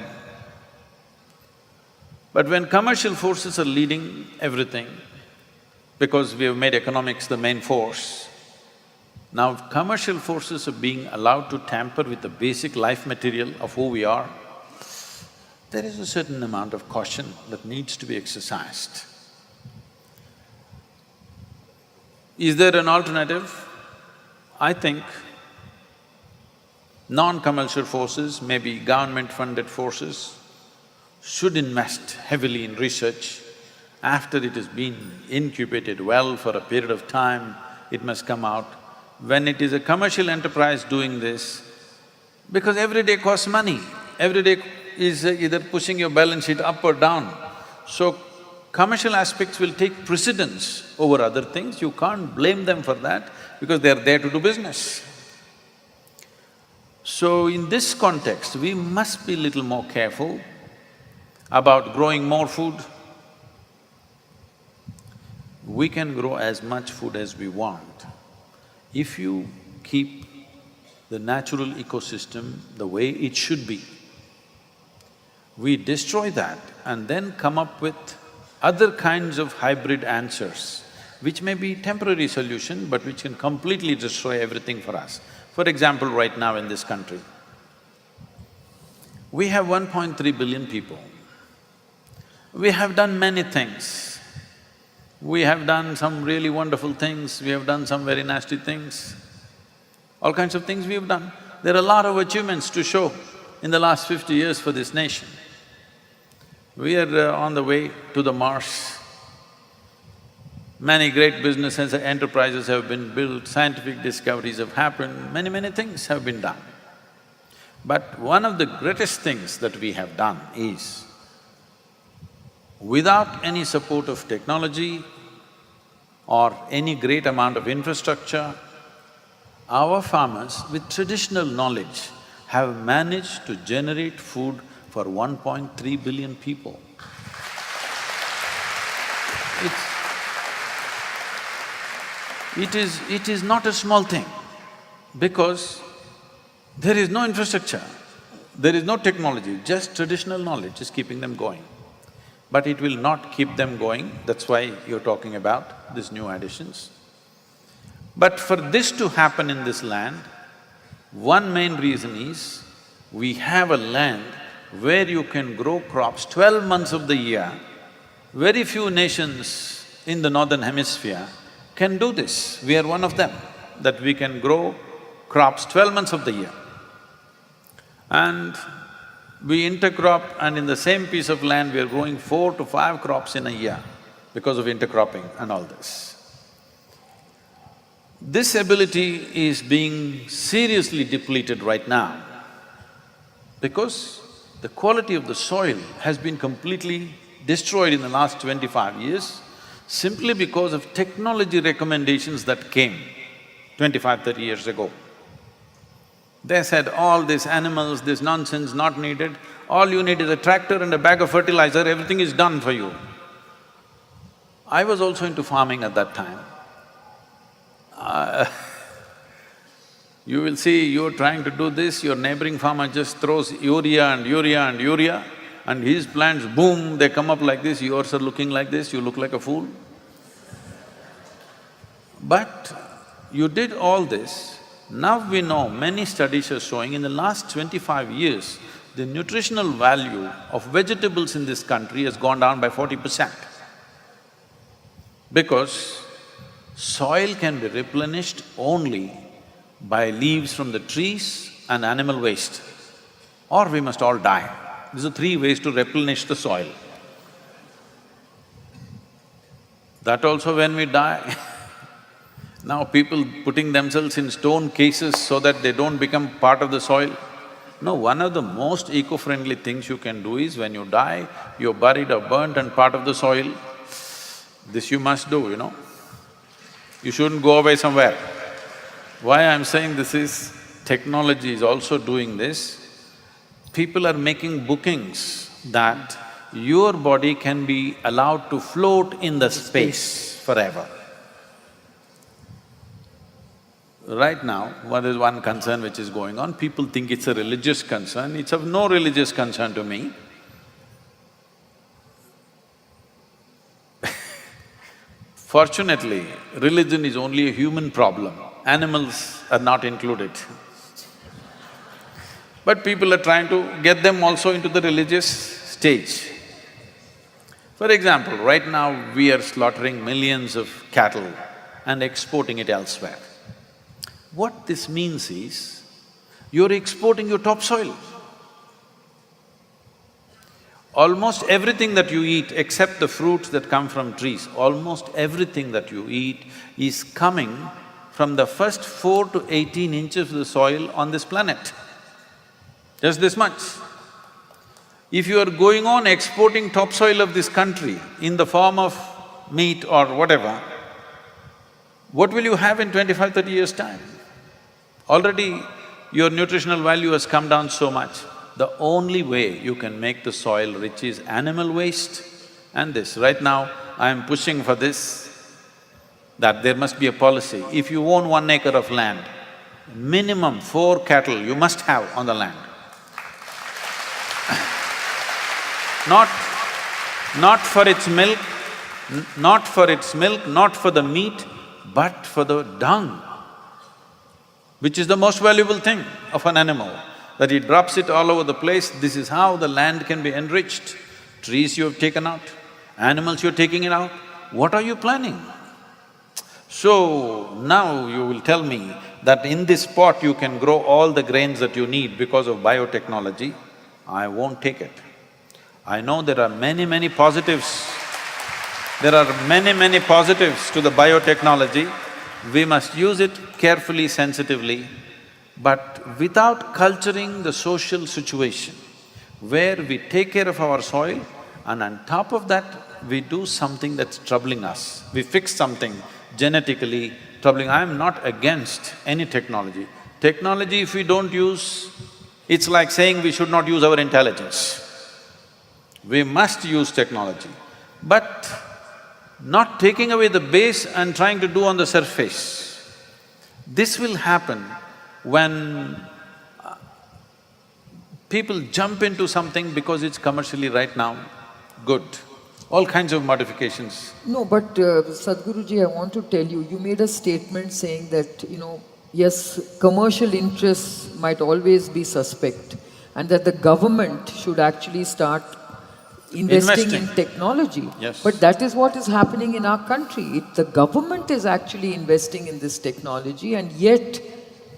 But when commercial forces are leading everything, because we have made economics the main force, now commercial forces are being allowed to tamper with the basic life material of who we are, there is a certain amount of caution that needs to be exercised. Is there an alternative? I think non-commercial forces, maybe government-funded forces, should invest heavily in research. After it has been incubated well for a period of time, it must come out. When it is a commercial enterprise doing this, because every day costs money, every day is either pushing your balance sheet up or down. So, commercial aspects will take precedence over other things. You can't blame them for that because they're there to do business. So, in this context, we must be little more careful about growing more food. We can grow as much food as we want. If you keep the natural ecosystem the way it should be, we destroy that and then come up with other kinds of hybrid answers, which may be temporary solution but which can completely destroy everything for us. For example, right now in this country, we have 1.3 billion people. We have done many things. We have done some really wonderful things, we have done some very nasty things. All kinds of things we have done. There are a lot of achievements to show in the last 50 years for this nation. We are on the way to the Mars. Many great businesses, enterprises have been built, scientific discoveries have happened, many things have been done. But one of the greatest things that we have done is, without any support of technology or any great amount of infrastructure, our farmers with traditional knowledge have managed to generate food for 1.3 billion people. It is not a small thing, because there is no infrastructure, there is no technology, just traditional knowledge is keeping them going. But it will not keep them going, that's why you're talking about these new additions. But for this to happen in this land, one main reason is, we have a land where you can grow crops 12 months of the year. Very few nations in the northern hemisphere can do this. We are one of them, that we can grow crops 12 months of the year. And we intercrop, and in the same piece of land we are growing 4 to 5 crops in a year because of intercropping and all this. This ability is being seriously depleted right now because the quality of the soil has been completely destroyed in the last 25 years simply because of technology recommendations that came 25–30 years ago. They said, all these animals, this nonsense not needed, all you need is a tractor and a bag of fertilizer, everything is done for you. I was also into farming at that time. You will see, you're trying to do this, your neighboring farmer just throws urea and urea and urea, and his plants, boom, they come up like this, yours are looking like this, you look like a fool. But you did all this. Now we know, many studies are showing, in the last 25 years, the nutritional value of vegetables in this country has gone down by 40%. Because soil can be replenished only by leaves from the trees and animal waste, or we must all die. These are three ways to replenish the soil. That also when we die, now people putting themselves in stone cases so that they don't become part of the soil. No, one of the most eco-friendly things you can do is, when you die, you're buried or burnt and part of the soil. This you must do, you know. You shouldn't go away somewhere. Why I'm saying this is, technology is also doing this. People are making bookings that your body can be allowed to float in the space forever. Right now, there's one concern which is going on, people think it's a religious concern, it's of no religious concern to me. Fortunately, religion is only a human problem, animals are not included. But people are trying to get them also into the religious stage. For example, right now we are slaughtering millions of cattle and exporting it elsewhere. What this means is, you're exporting your topsoil. Almost everything that you eat, except the fruits that come from trees, almost everything that you eat is coming from the first 4 to 18 inches of the soil on this planet. Just this much. If you are going on exporting topsoil of this country in the form of meat or whatever, what will you have in 25–30 years' time? Already your nutritional value has come down so much. The only way you can make the soil rich is animal waste and this. Right now, I am pushing for this, that there must be a policy. If you own 1 acre of land, minimum 4 cattle you must have on the land. Not for its milk, not for the meat, but for the dung, which is the most valuable thing of an animal, that it drops it all over the place. This is how the land can be enriched. Trees you have taken out, animals you're taking it out, what are you planning? So, now you will tell me that in this pot you can grow all the grains that you need because of biotechnology. I won't take it. I know there are many positives. There are many positives to the biotechnology. We must use it carefully, sensitively, but without culturing the social situation where we take care of our soil and on top of that, we do something that's troubling us. We fix something genetically troubling. I'm not against any technology. Technology, if we don't use, it's like saying we should not use our intelligence. We must use technology, but not taking away the base and trying to do on the surface. This will happen when people jump into something because it's commercially right now good. All kinds of modifications. No, but Sadhguruji, I want to tell you, you made a statement saying that, yes, commercial interests might always be suspect, and that the government should actually start investing in technology. Yes. But that is what is happening in our country. The government is actually investing in this technology, and yet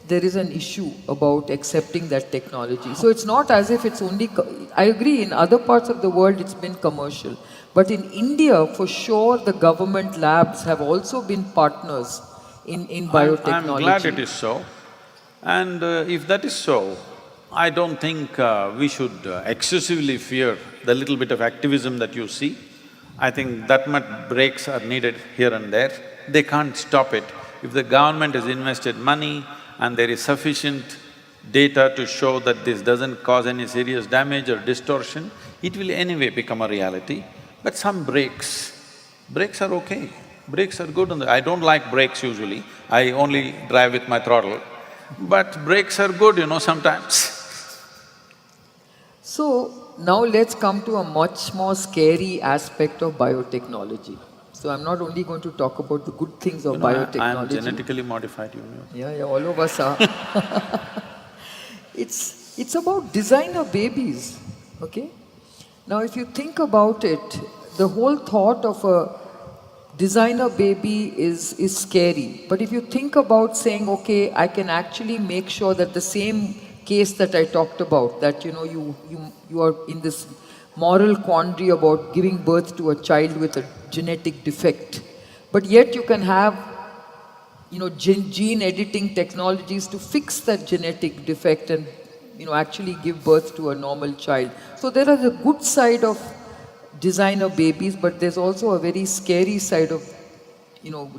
there is an issue about accepting that technology. So it's not as if it's only… I agree, in other parts of the world it's been commercial. But in India, for sure, the government labs have also been partners in biotechnology. I'm glad it is so. And if that is so, I don't think we should excessively fear the little bit of activism that you see. I think that much breaks are needed here and there. They can't stop it. If the government has invested money and there is sufficient data to show that this doesn't cause any serious damage or distortion, it will anyway become a reality. But some breaks are okay. Brakes are good I don't like brakes usually, I only drive with my throttle. But brakes are good, sometimes. So, now let's come to a much more scary aspect of biotechnology. So I'm not only going to talk about the good things of biotechnology. I'm genetically modified, Yeah, all of us are. It's about designer babies, okay? Now if you think about it, the whole thought of a designer baby is scary. But if you think about saying, okay, I can actually make sure that the same case that I talked about, that you are in this moral quandary about giving birth to a child with a genetic defect, but yet you can have gene editing technologies to fix that genetic defect and actually give birth to a normal child. So there is a good side of designer babies, but there's also a very scary side of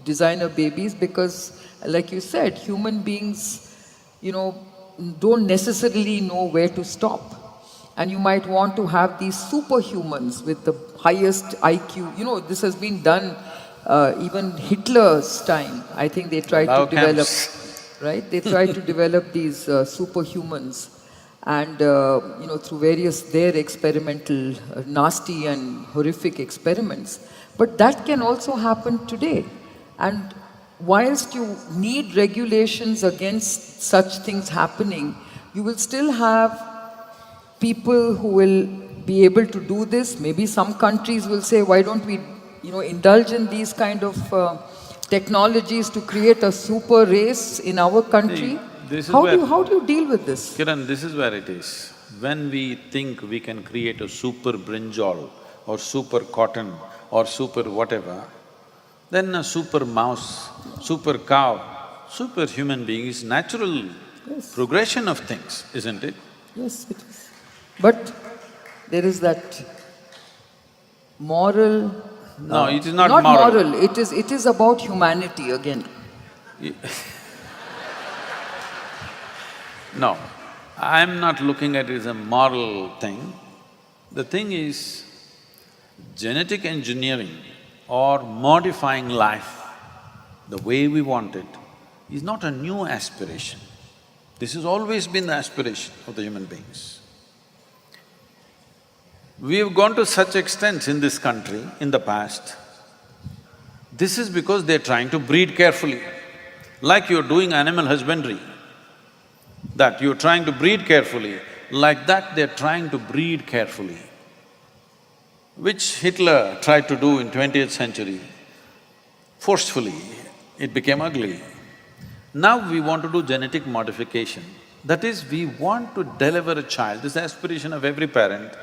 designer babies, because like you said, human beings don't necessarily know where to stop. And you might want to have these superhumans with the highest IQ. This has been done even Hitler's time. I think they tried to develop, right? They tried to develop these superhumans, and through various their experimental, nasty and horrific experiments. But that can also happen today. And whilst you need regulations against such things happening, you will still have people who will be able to do this. Maybe some countries will say, why don't we, indulge in these kind of technologies to create a super race in our country? How do you deal with this? Kiran, this is where it is. When we think we can create a super brinjal or super cotton or super whatever, then a super mouse, super cow, super human being is natural progression of things, isn't it? Yes, it is. But there is that moral… No, it is not not moral. It is about humanity again. No, I'm not looking at it as a moral thing. The thing is, genetic engineering or modifying life the way we want it is not a new aspiration. This has always been the aspiration of the human beings. We've gone to such extents in this country in the past. This is because they're trying to breed carefully. Like you're doing animal husbandry, that you're trying to breed carefully, like that they're trying to breed carefully, which Hitler tried to do in 20th century. Forcefully, it became ugly. Now we want to do genetic modification. That is, we want to deliver a child, this is the aspiration of every parent.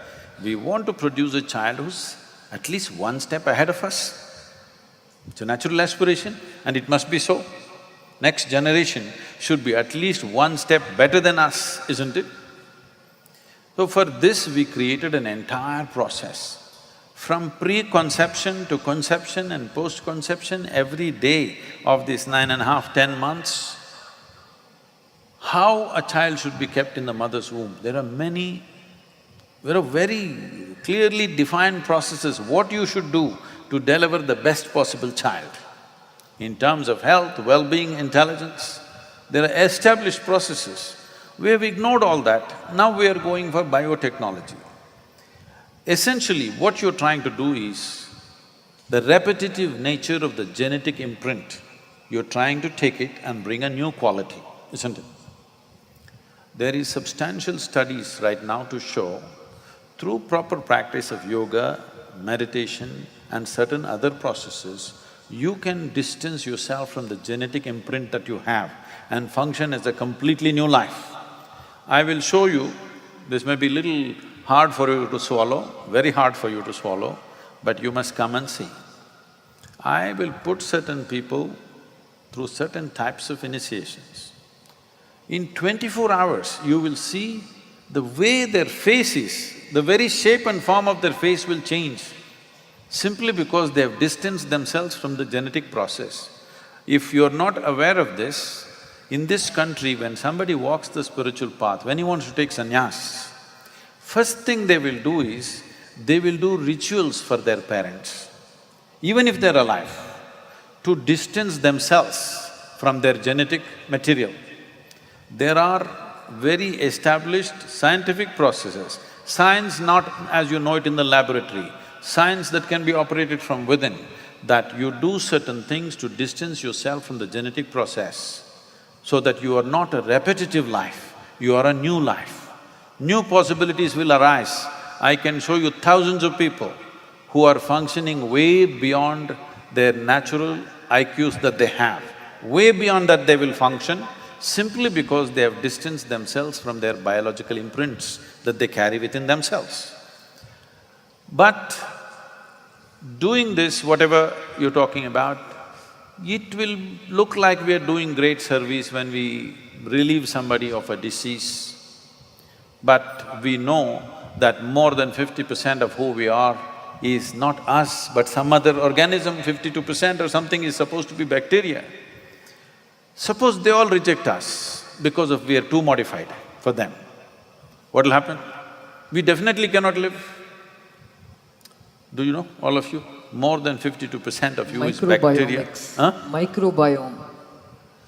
We want to produce a child who's at least one step ahead of us. It's a natural aspiration and it must be so. Next generation should be at least one step better than us, isn't it? So for this we created an entire process. From pre-conception to conception and post-conception, every day of these 9.5, 10 months, how a child should be kept in the mother's womb. There are very clearly defined processes, what you should do to deliver the best possible child. In terms of health, well-being, intelligence, there are established processes. We have ignored all that, now we are going for biotechnology. Essentially, what you're trying to do is, the repetitive nature of the genetic imprint, you're trying to take it and bring a new quality, isn't it? There is substantial studies right now to show, through proper practice of yoga, meditation and certain other processes, you can distance yourself from the genetic imprint that you have and function as a completely new life. I will show you, this may be little hard for you to swallow, very hard for you to swallow, but you must come and see. I will put certain people through certain types of initiations. In 24 hours, you will see the way their face is, the very shape and form of their face will change, simply because they have distanced themselves from the genetic process. If you're not aware of this, in this country, when somebody walks the spiritual path, when he wants to take sannyas, first thing they will do is, they will do rituals for their parents, even if they're alive, to distance themselves from their genetic material. There are very established scientific processes, science not as you know it in the laboratory, science that can be operated from within, that you do certain things to distance yourself from the genetic process, so that you are not a repetitive life, you are a new life. New possibilities will arise. I can show you thousands of people who are functioning way beyond their natural IQs that they have. Way beyond that they will function, simply because they have distanced themselves from their biological imprints that they carry within themselves. But doing this, whatever you're talking about, it will look like we are doing great service when we relieve somebody of a disease. But we know that more than 50% of who we are is not us, but some other organism, 52% or something is supposed to be bacteria. Suppose they all reject us because of we are too modified for them, what will happen? We definitely cannot live. Do you know, all of you? More than 52% of you is bacteria. Microbiome.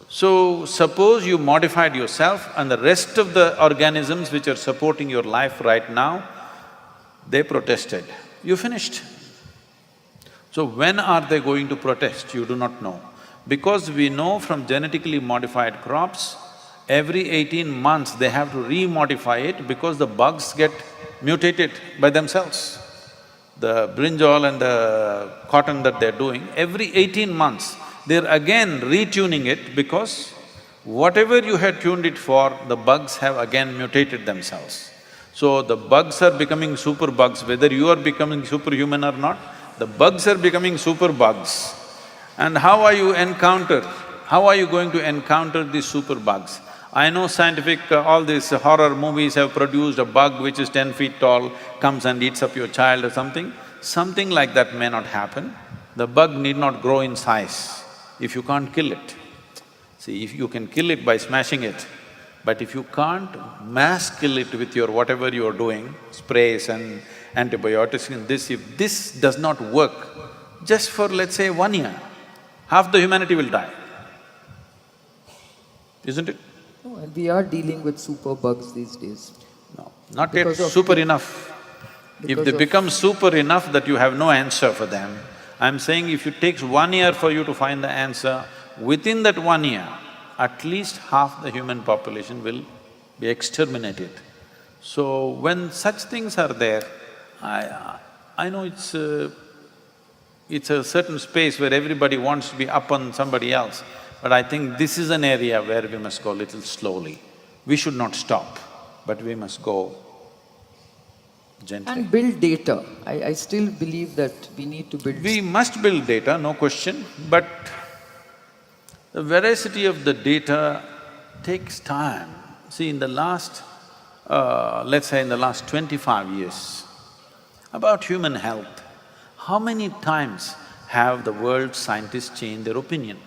So, suppose you modified yourself and the rest of the organisms which are supporting your life right now, they protested, you finished. So, when are they going to protest? You do not know. Because we know from genetically modified crops, every 18 months they have to re-modify it because the bugs get mutated by themselves. The brinjal and the cotton that they're doing, every 18 months, they're again retuning it because whatever you had tuned it for, the bugs have again mutated themselves. So the bugs are becoming super bugs, whether you are becoming superhuman or not, the bugs are becoming super bugs. And how are you going to encounter these super bugs? I know scientific… all these horror movies have produced a bug which is 10 feet tall, comes and eats up your child or something. Something like that may not happen. The bug need not grow in size if you can't kill it. See, if you can kill it by smashing it, but if you can't mass kill it with your whatever you're doing, sprays and antibiotics and this, if this does not work, just for let's say 1 year, half the humanity will die, isn't it? No, and we are dealing with super bugs these days. No, not yet super enough. If they become super enough that you have no answer for them, I'm saying if it takes 1 year for you to find the answer, within that 1 year, at least half the human population will be exterminated. So when such things are there, I know it's a certain space where everybody wants to be up on somebody else, but I think this is an area where we must go little slowly. We should not stop, but we must go gently. And build data. I still believe that we need to build… We must build data, no question, but the veracity of the data takes time. See, in the last, let's say in the last 25 years, about human health, How many times have the world scientists changed their opinion?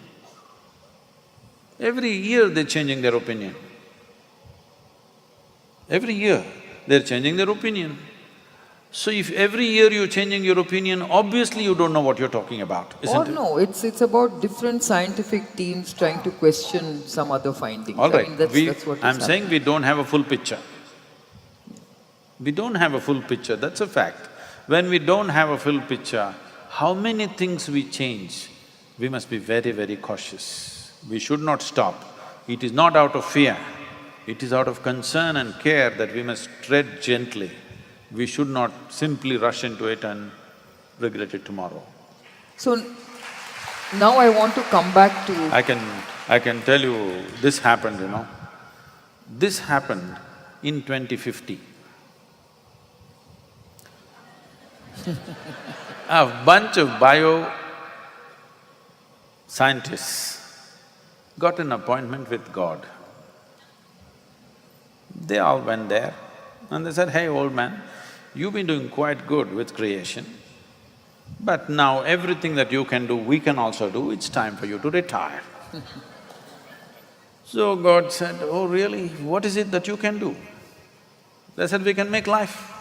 Every year they're changing their opinion. Every year they're changing their opinion. So if every year you're changing your opinion, obviously you don't know what you're talking about, isn't Or it? no, it's about different scientific teams trying to question some other findings. All I right, mean, that's what is I'm happening. saying we don't have a full picture. We don't have a full picture, that's a fact. When we don't have a full picture, how many things we change, we must be very, very cautious. We should not stop. It is not out of fear, it is out of concern and care that we must tread gently. We should not simply rush into it and regret it tomorrow. So now I want to come back to… I can tell you, this happened, you know. This happened in 2050. A bunch of bio-scientists got an appointment with God. They all went there and they said, "Hey, old man, you've been doing quite good with creation, but now everything that you can do, we can also do, it's time for you to retire." So God said, "Oh really? What is it that you can do?" They said, "We can make life."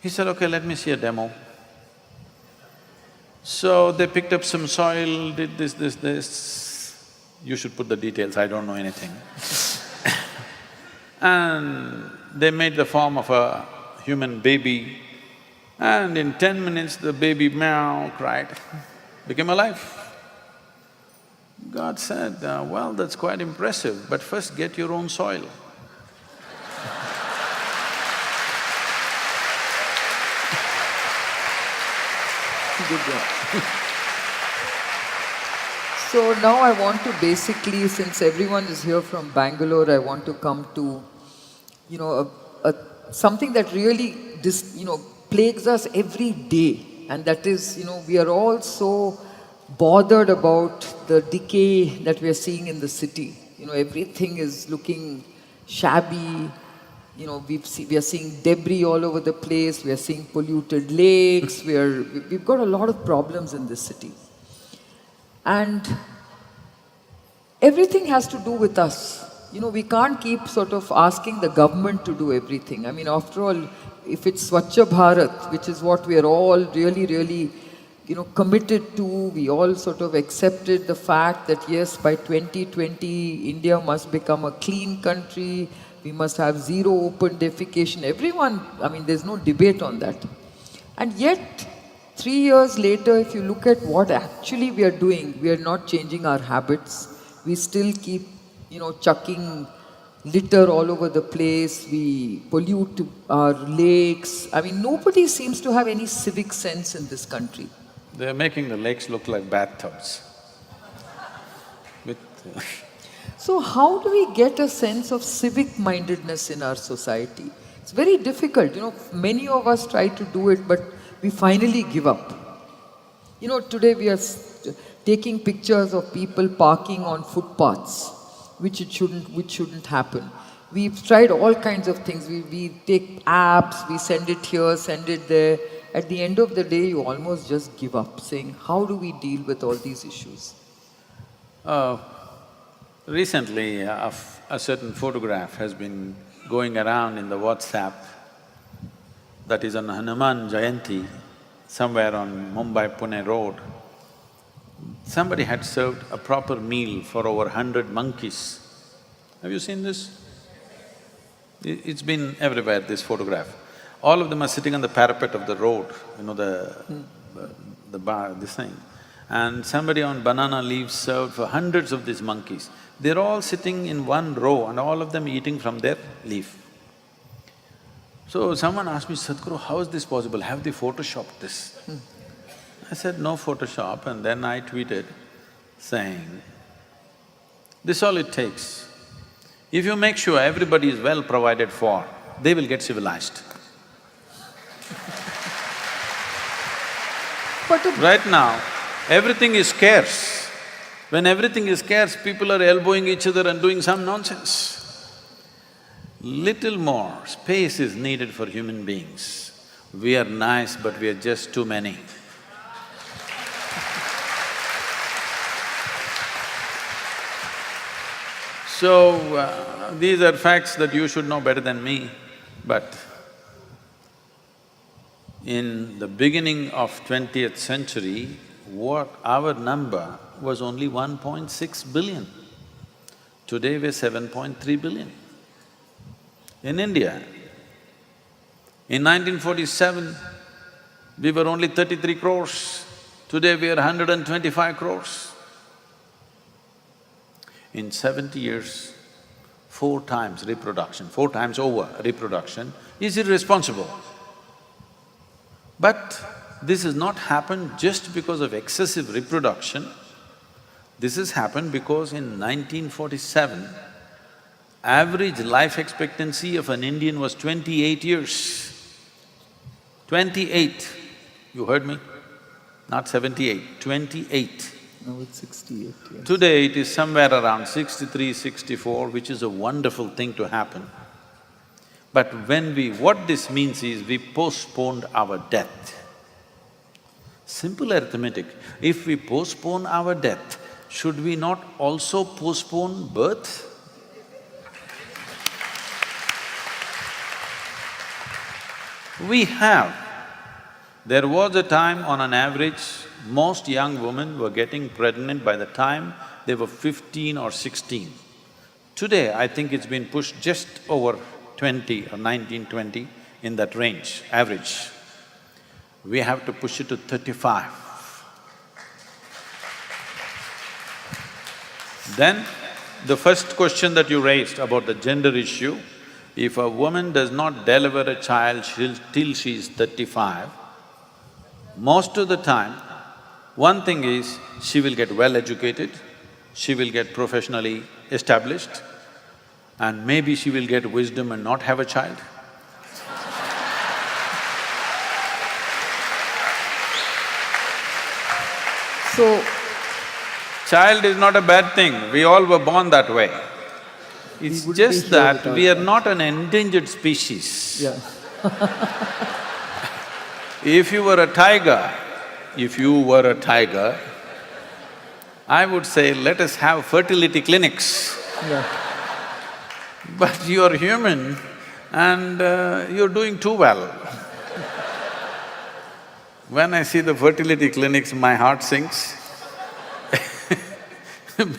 He said, "Okay, let me see a demo." So they picked up some soil, did this. You should put the details, I don't know anything. And they made the form of a human baby, and in 10 minutes the baby meow cried, became alive. God said, "Well, that's quite impressive, but first get your own soil." Good job. So now I want to basically, since everyone is here from Bangalore, I want to come to, something that really plagues us every day, and that is, we are all so bothered about the decay that we are seeing in the city. Everything is looking shabby. We are seeing debris all over the place, we are seeing polluted lakes, we've got a lot of problems in this city. And everything has to do with us. We can't keep sort of asking the government to do everything. I mean, after all, if it's Swachha Bharat, which is what we are all really, committed to, we all sort of accepted the fact that yes, by 2020, India must become a clean country, we must have zero open defecation. Everyone, I mean, there's no debate on that. And yet, 3 years later, if you look at what actually we are doing, we are not changing our habits. We still keep, chucking litter all over the place. We pollute our lakes. I mean, nobody seems to have any civic sense in this country. They're making the lakes look like bathtubs with So how do we get a sense of civic-mindedness in our society? It's very difficult, many of us try to do it, but we finally give up. Today we are taking pictures of people parking on footpaths, which shouldn't happen. We've tried all kinds of things. We take apps, we send it here, send it there. At the end of the day, you almost just give up, saying, how do we deal with all these issues? Recently, a certain photograph has been going around in the WhatsApp that is on Hanuman Jayanti, somewhere on Mumbai-Pune road. Somebody had served a proper meal for over 100 monkeys. Have you seen this? It's been everywhere, this photograph. All of them are sitting on the parapet of the road, the bar, this thing. And somebody on banana leaves served for hundreds of these monkeys. They're all sitting in one row and all of them eating from their leaf. So someone asked me, "Sadhguru, how is this possible? Have they photoshopped this?" I said, "No Photoshop," and then I tweeted saying, "This is all it takes. If you make sure everybody is well provided for, they will get civilized." Right now, everything is scarce. When everything is scarce, people are elbowing each other and doing some nonsense. Little more space is needed for human beings. We are nice, but we are just too many. So, these are facts that you should know better than me, but in the beginning of 20th century, our number was only 1.6 billion. Today we're 7.3 billion. In India, in 1947, we were only 33 crores. Today we are 125 crores. In 70 years, 4 times reproduction, 4 times over reproduction is irresponsible. But this has not happened just because of excessive reproduction. This has happened because in 1947, average life expectancy of an Indian was 28 years. 28, you heard me? Not 78, 28. Now it's 68, yes. Today it is somewhere around 63, 64, which is a wonderful thing to happen. But what this means is we postponed our death. Simple arithmetic, if we postpone our death, should we not also postpone birth? There was a time on an average, most young women were getting pregnant by the time they were 15 or 16. Today, I think it's been pushed just over 20 or 19, 20, in that range, average. We have to push it to 35. Then, the first question that you raised about the gender issue, if a woman does not deliver a child till she is 35, most of the time, one thing is, she will get well educated, she will get professionally established, and maybe she will get wisdom and not have a child. So, Child is not a bad thing, we all were born that way. It's just that we are not an endangered species. yeah. If you were a tiger, I would say, let us have fertility clinics. Yeah. But you're human and you're doing too well. When I see the fertility clinics, my heart sinks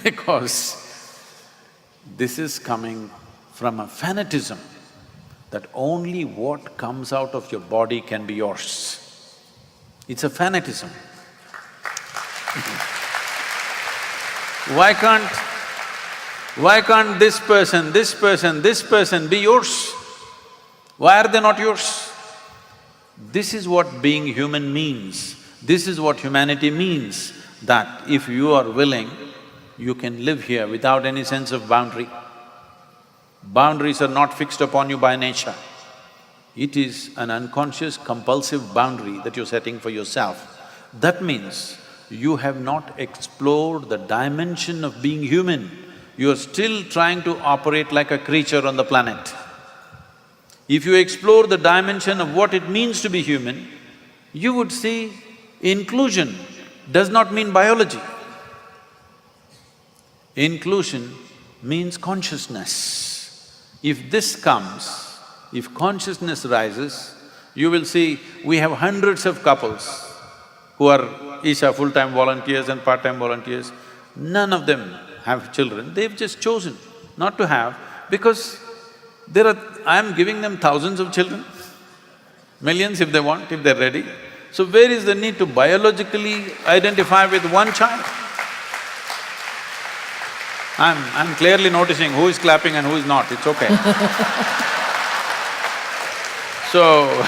because this is coming from a fanatism that only what comes out of your body can be yours. It's a fanatism. Why can't this person be yours? Why are they not yours? This is what being human means. This is what humanity means, that if you are willing, you can live here without any sense of boundary. Boundaries are not fixed upon you by nature. It is an unconscious, compulsive boundary that you're setting for yourself. That means you have not explored the dimension of being human. You're still trying to operate like a creature on the planet. If you explore the dimension of what it means to be human, you would see inclusion does not mean biology. Inclusion means consciousness. If this comes, if consciousness rises, you will see we have hundreds of couples who are Isha full-time volunteers and part-time volunteers. None of them have children, they've just chosen not to have because I'm giving them thousands of children, millions if they want, if they're ready. So where is the need to biologically identify with one child? I'm clearly noticing who is clapping and who is not, it's okay. So,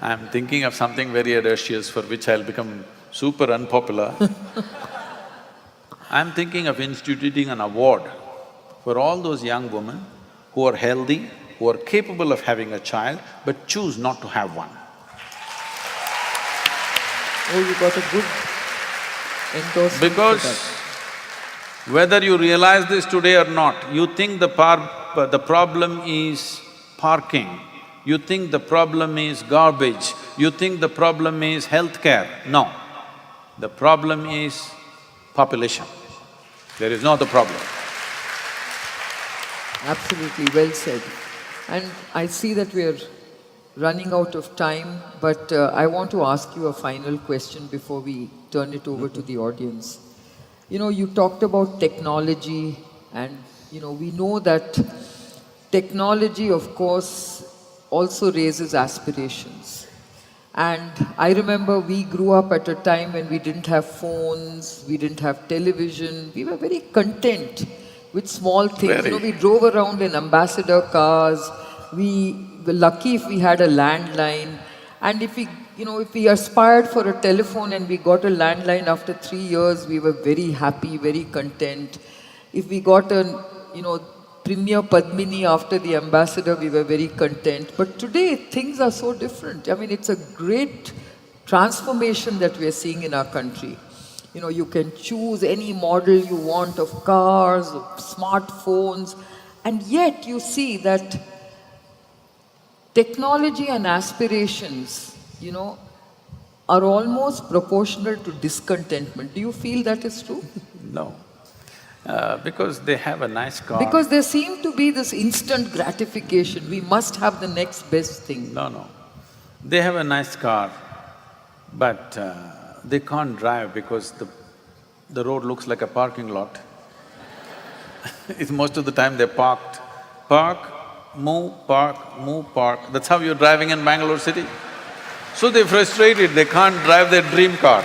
I'm thinking of something very audacious for which I'll become super unpopular. I'm thinking of instituting an award for all those young women who are healthy, who are capable of having a child, but choose not to have one. Oh, you got a good endorsement Because for that. whether you realize this today or not, you think the problem is parking. You think the problem is garbage, you think the problem is healthcare. No, the problem is population. There is no other problem. Absolutely, well said. And I see that we are running out of time, but I want to ask you a final question before we turn it over to the audience. You know, you talked about technology, and we know that technology, of course, also raises aspirations. And I remember we grew up at a time when we didn't have phones, we didn't have television, we were very content with small things. Very. We drove around in ambassador cars, we were lucky if we had a landline, and if we aspired for a telephone and we got a landline after 3 years, we were very happy, very content. If we got a, Premier Padmini after the ambassador, we were very content. But today, things are so different. I mean, it's a great transformation that we are seeing in our country. You can choose any model you want of cars, of smartphones, and yet you see that technology and aspirations, are almost proportional to discontentment. Do you feel that is true? No. Because they have a nice car. Because there seemed to be this instant gratification. We must have the next best thing. No. They have a nice car, but they can't drive because the road looks like a parking lot. It's most of the time they're parked. Park, move, park. That's how you're driving in Bangalore city. So they're frustrated, they can't drive their dream car.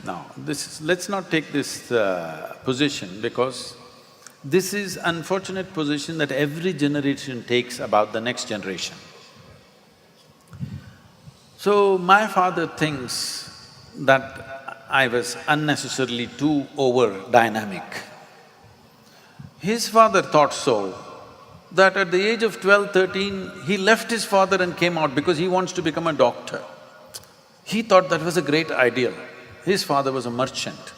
Now, let's not take this position, because this is unfortunate position that every generation takes about the next generation. So my father thinks that I was unnecessarily too over-dynamic. His father thought so, that at the age of 12, 13, he left his father and came out because he wants to become a doctor. He thought that was a great ideal. His father was a merchant.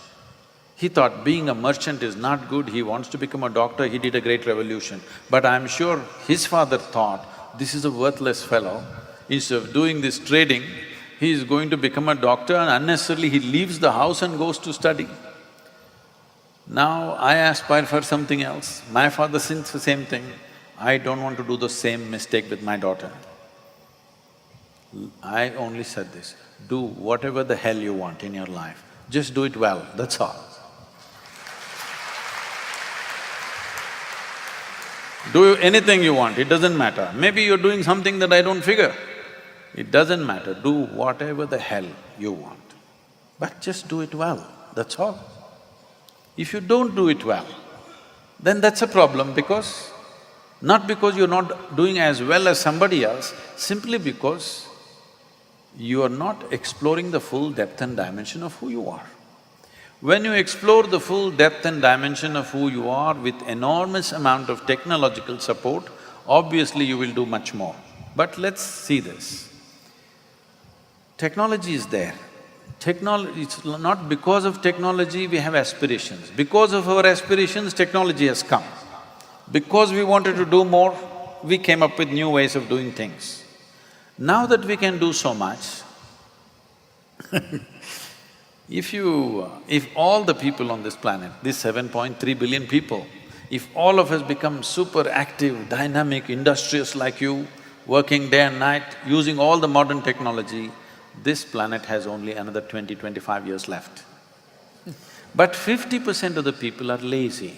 He thought being a merchant is not good, he wants to become a doctor, he did a great revolution. But I'm sure his father thought, this is a worthless fellow, instead of doing this trading, he is going to become a doctor and unnecessarily he leaves the house and goes to study. Now I aspire for something else. My father thinks the same thing. I don't want to do the same mistake with my daughter. I only said this, do whatever the hell you want in your life, just do it well, that's all. Do anything you want, it doesn't matter. Maybe you're doing something that I don't figure. It doesn't matter, do whatever the hell you want. But just do it well, that's all. If you don't do it well, then that's a problem, because… not because you're not doing as well as somebody else, simply because you are not exploring the full depth and dimension of who you are. When you explore the full depth and dimension of who you are with enormous amount of technological support, obviously you will do much more. But let's see this. Technology is there. It's not because of technology we have aspirations. Because of our aspirations, technology has come. Because we wanted to do more, we came up with new ways of doing things. Now that we can do so much, if all the people on this planet, these 7.3 billion people, if all of us become super active, dynamic, industrious like you, working day and night, using all the modern technology, this planet has only another 20-25 years left. But 50% of the people are lazy.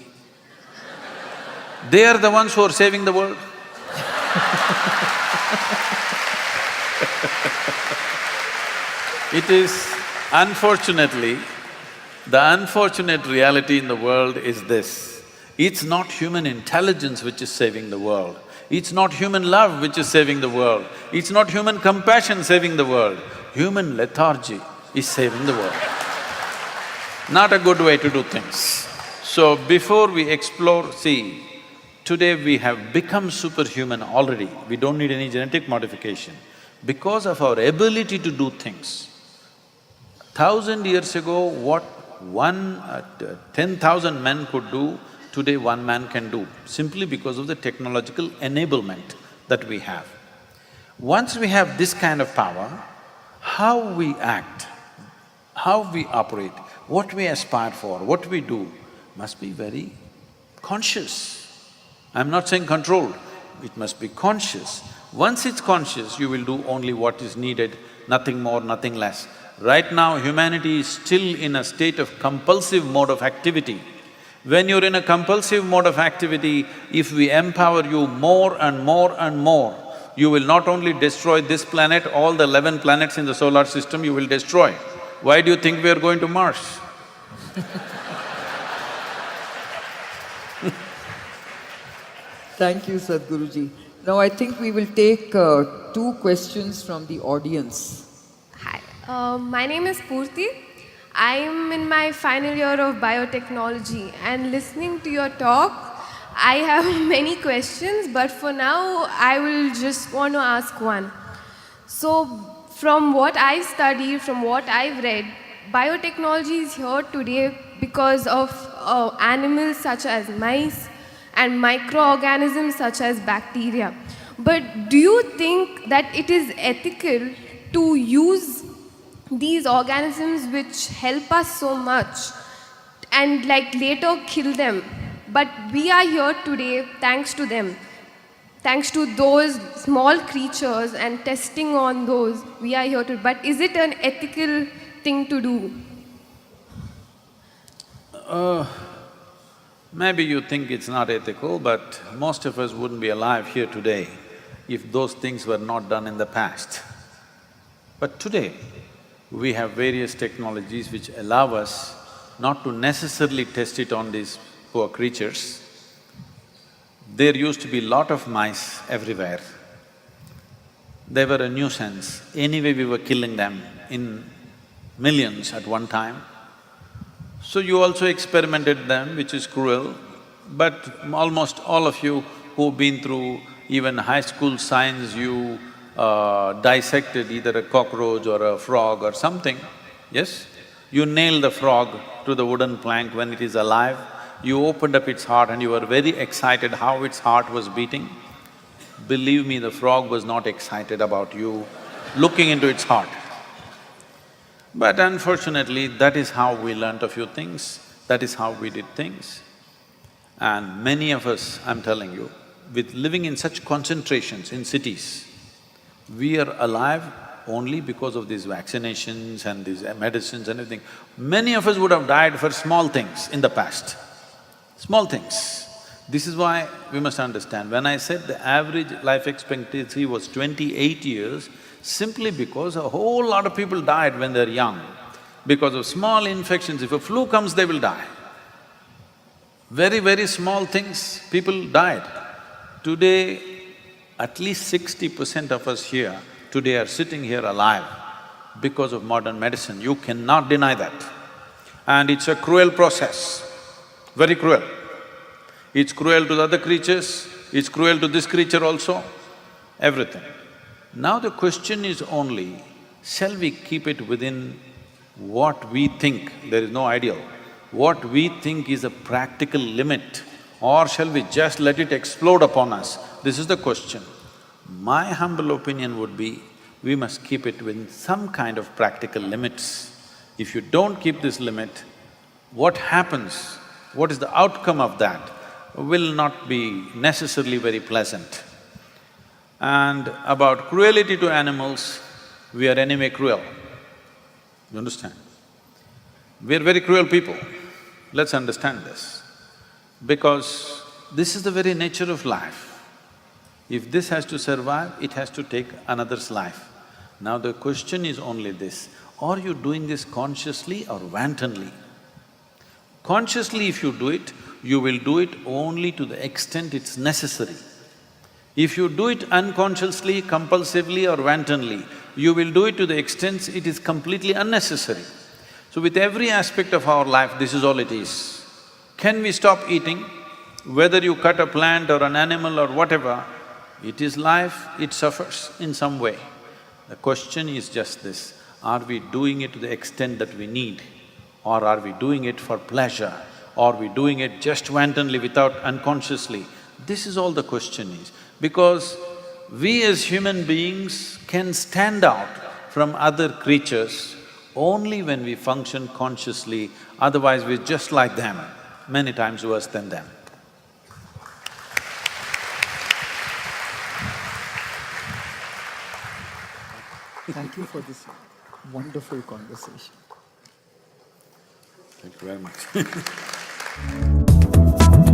They are the ones who are saving the world. It is… unfortunately, the unfortunate reality in the world is this: it's not human intelligence which is saving the world, it's not human love which is saving the world, it's not human compassion saving the world, human lethargy is saving the world. Not a good way to do things. So before we explore, see, today we have become superhuman already, we don't need any genetic modification. Because of our ability to do things, 1,000 years ago, what 10,000 men could do, today one man can do, simply because of the technological enablement. that we have. Once we have this kind of power, how we act, how we operate, what we aspire for, what we do must be very conscious. I'm not saying controlled, it must be conscious. Once it's conscious, you will do only what is needed, nothing more, nothing less. Right now, humanity is still in a state of compulsive mode of activity. When you're in a compulsive mode of activity, if we empower you more and more and more, you will not only destroy this planet, all the 11 planets in the solar system you will destroy. Why do you think we are going to Mars? Thank you, Sadhguruji. Now I think we will take two questions from the audience. Hi, my name is Purti. I'm in my final year of biotechnology, and listening to your talk, I have many questions, but for now, I will just want to ask one. So, from what I study, from what I've read, biotechnology is here today because of animals such as mice and microorganisms such as bacteria. But do you think that it is ethical to use these organisms which help us so much and like later kill them? But we are here today thanks to them. Thanks to those small creatures and testing on those, we are here to. But is it an ethical thing to do? Maybe you think it's not ethical, but most of us wouldn't be alive here today if those things were not done in the past. But today, we have various technologies which allow us not to necessarily test it on these poor creatures. There used to be lot of mice everywhere. They were a nuisance. Anyway, we were killing them in millions at one time. So you also experimented them, which is cruel, but almost all of you who've been through even high school science, you dissected either a cockroach or a frog or something, yes? You nailed the frog to the wooden plank when it is alive, you opened up its heart and you were very excited how its heart was beating. Believe me, the frog was not excited about you looking into its heart. But unfortunately, that is how we learnt a few things, that is how we did things. And many of us, I'm telling you, with living in such concentrations in cities, we are alive only because of these vaccinations and these medicines and everything. Many of us would have died for small things in the past, small things. This is why we must understand, when I said the average life expectancy was 28 years, simply because a whole lot of people died when they're young. Because of small infections, if a flu comes, they will die. Very, very small things, people died. Today, at least 60% of us here today are sitting here alive because of modern medicine. You cannot deny that. And it's a cruel process, very cruel. It's cruel to the other creatures, it's cruel to this creature also, everything. Now the question is only, shall we keep it within what we think, there is no ideal, what we think is a practical limit, or shall we just let it explode upon us? This is the question. My humble opinion would be, we must keep it within some kind of practical limits. If you don't keep this limit, what happens, what is the outcome of that will not be necessarily very pleasant. And about cruelty to animals, we are anyway cruel. You understand? We are very cruel people. Let's understand this. Because this is the very nature of life. If this has to survive, it has to take another's life. Now the question is only this, are you doing this consciously or wantonly? Consciously if you do it, you will do it only to the extent it's necessary. If you do it unconsciously, compulsively or wantonly, you will do it to the extent it is completely unnecessary. So with every aspect of our life, this is all it is. Can we stop eating? Whether you cut a plant or an animal or whatever, it is life, it suffers in some way. The question is just this, are we doing it to the extent that we need? Or are we doing it for pleasure? Or are we doing it just wantonly without unconsciously? This is all the question is. Because we as human beings can stand out from other creatures only when we function consciously, otherwise we're just like them, many times worse than them. Thank you for this wonderful conversation. Thank you very much.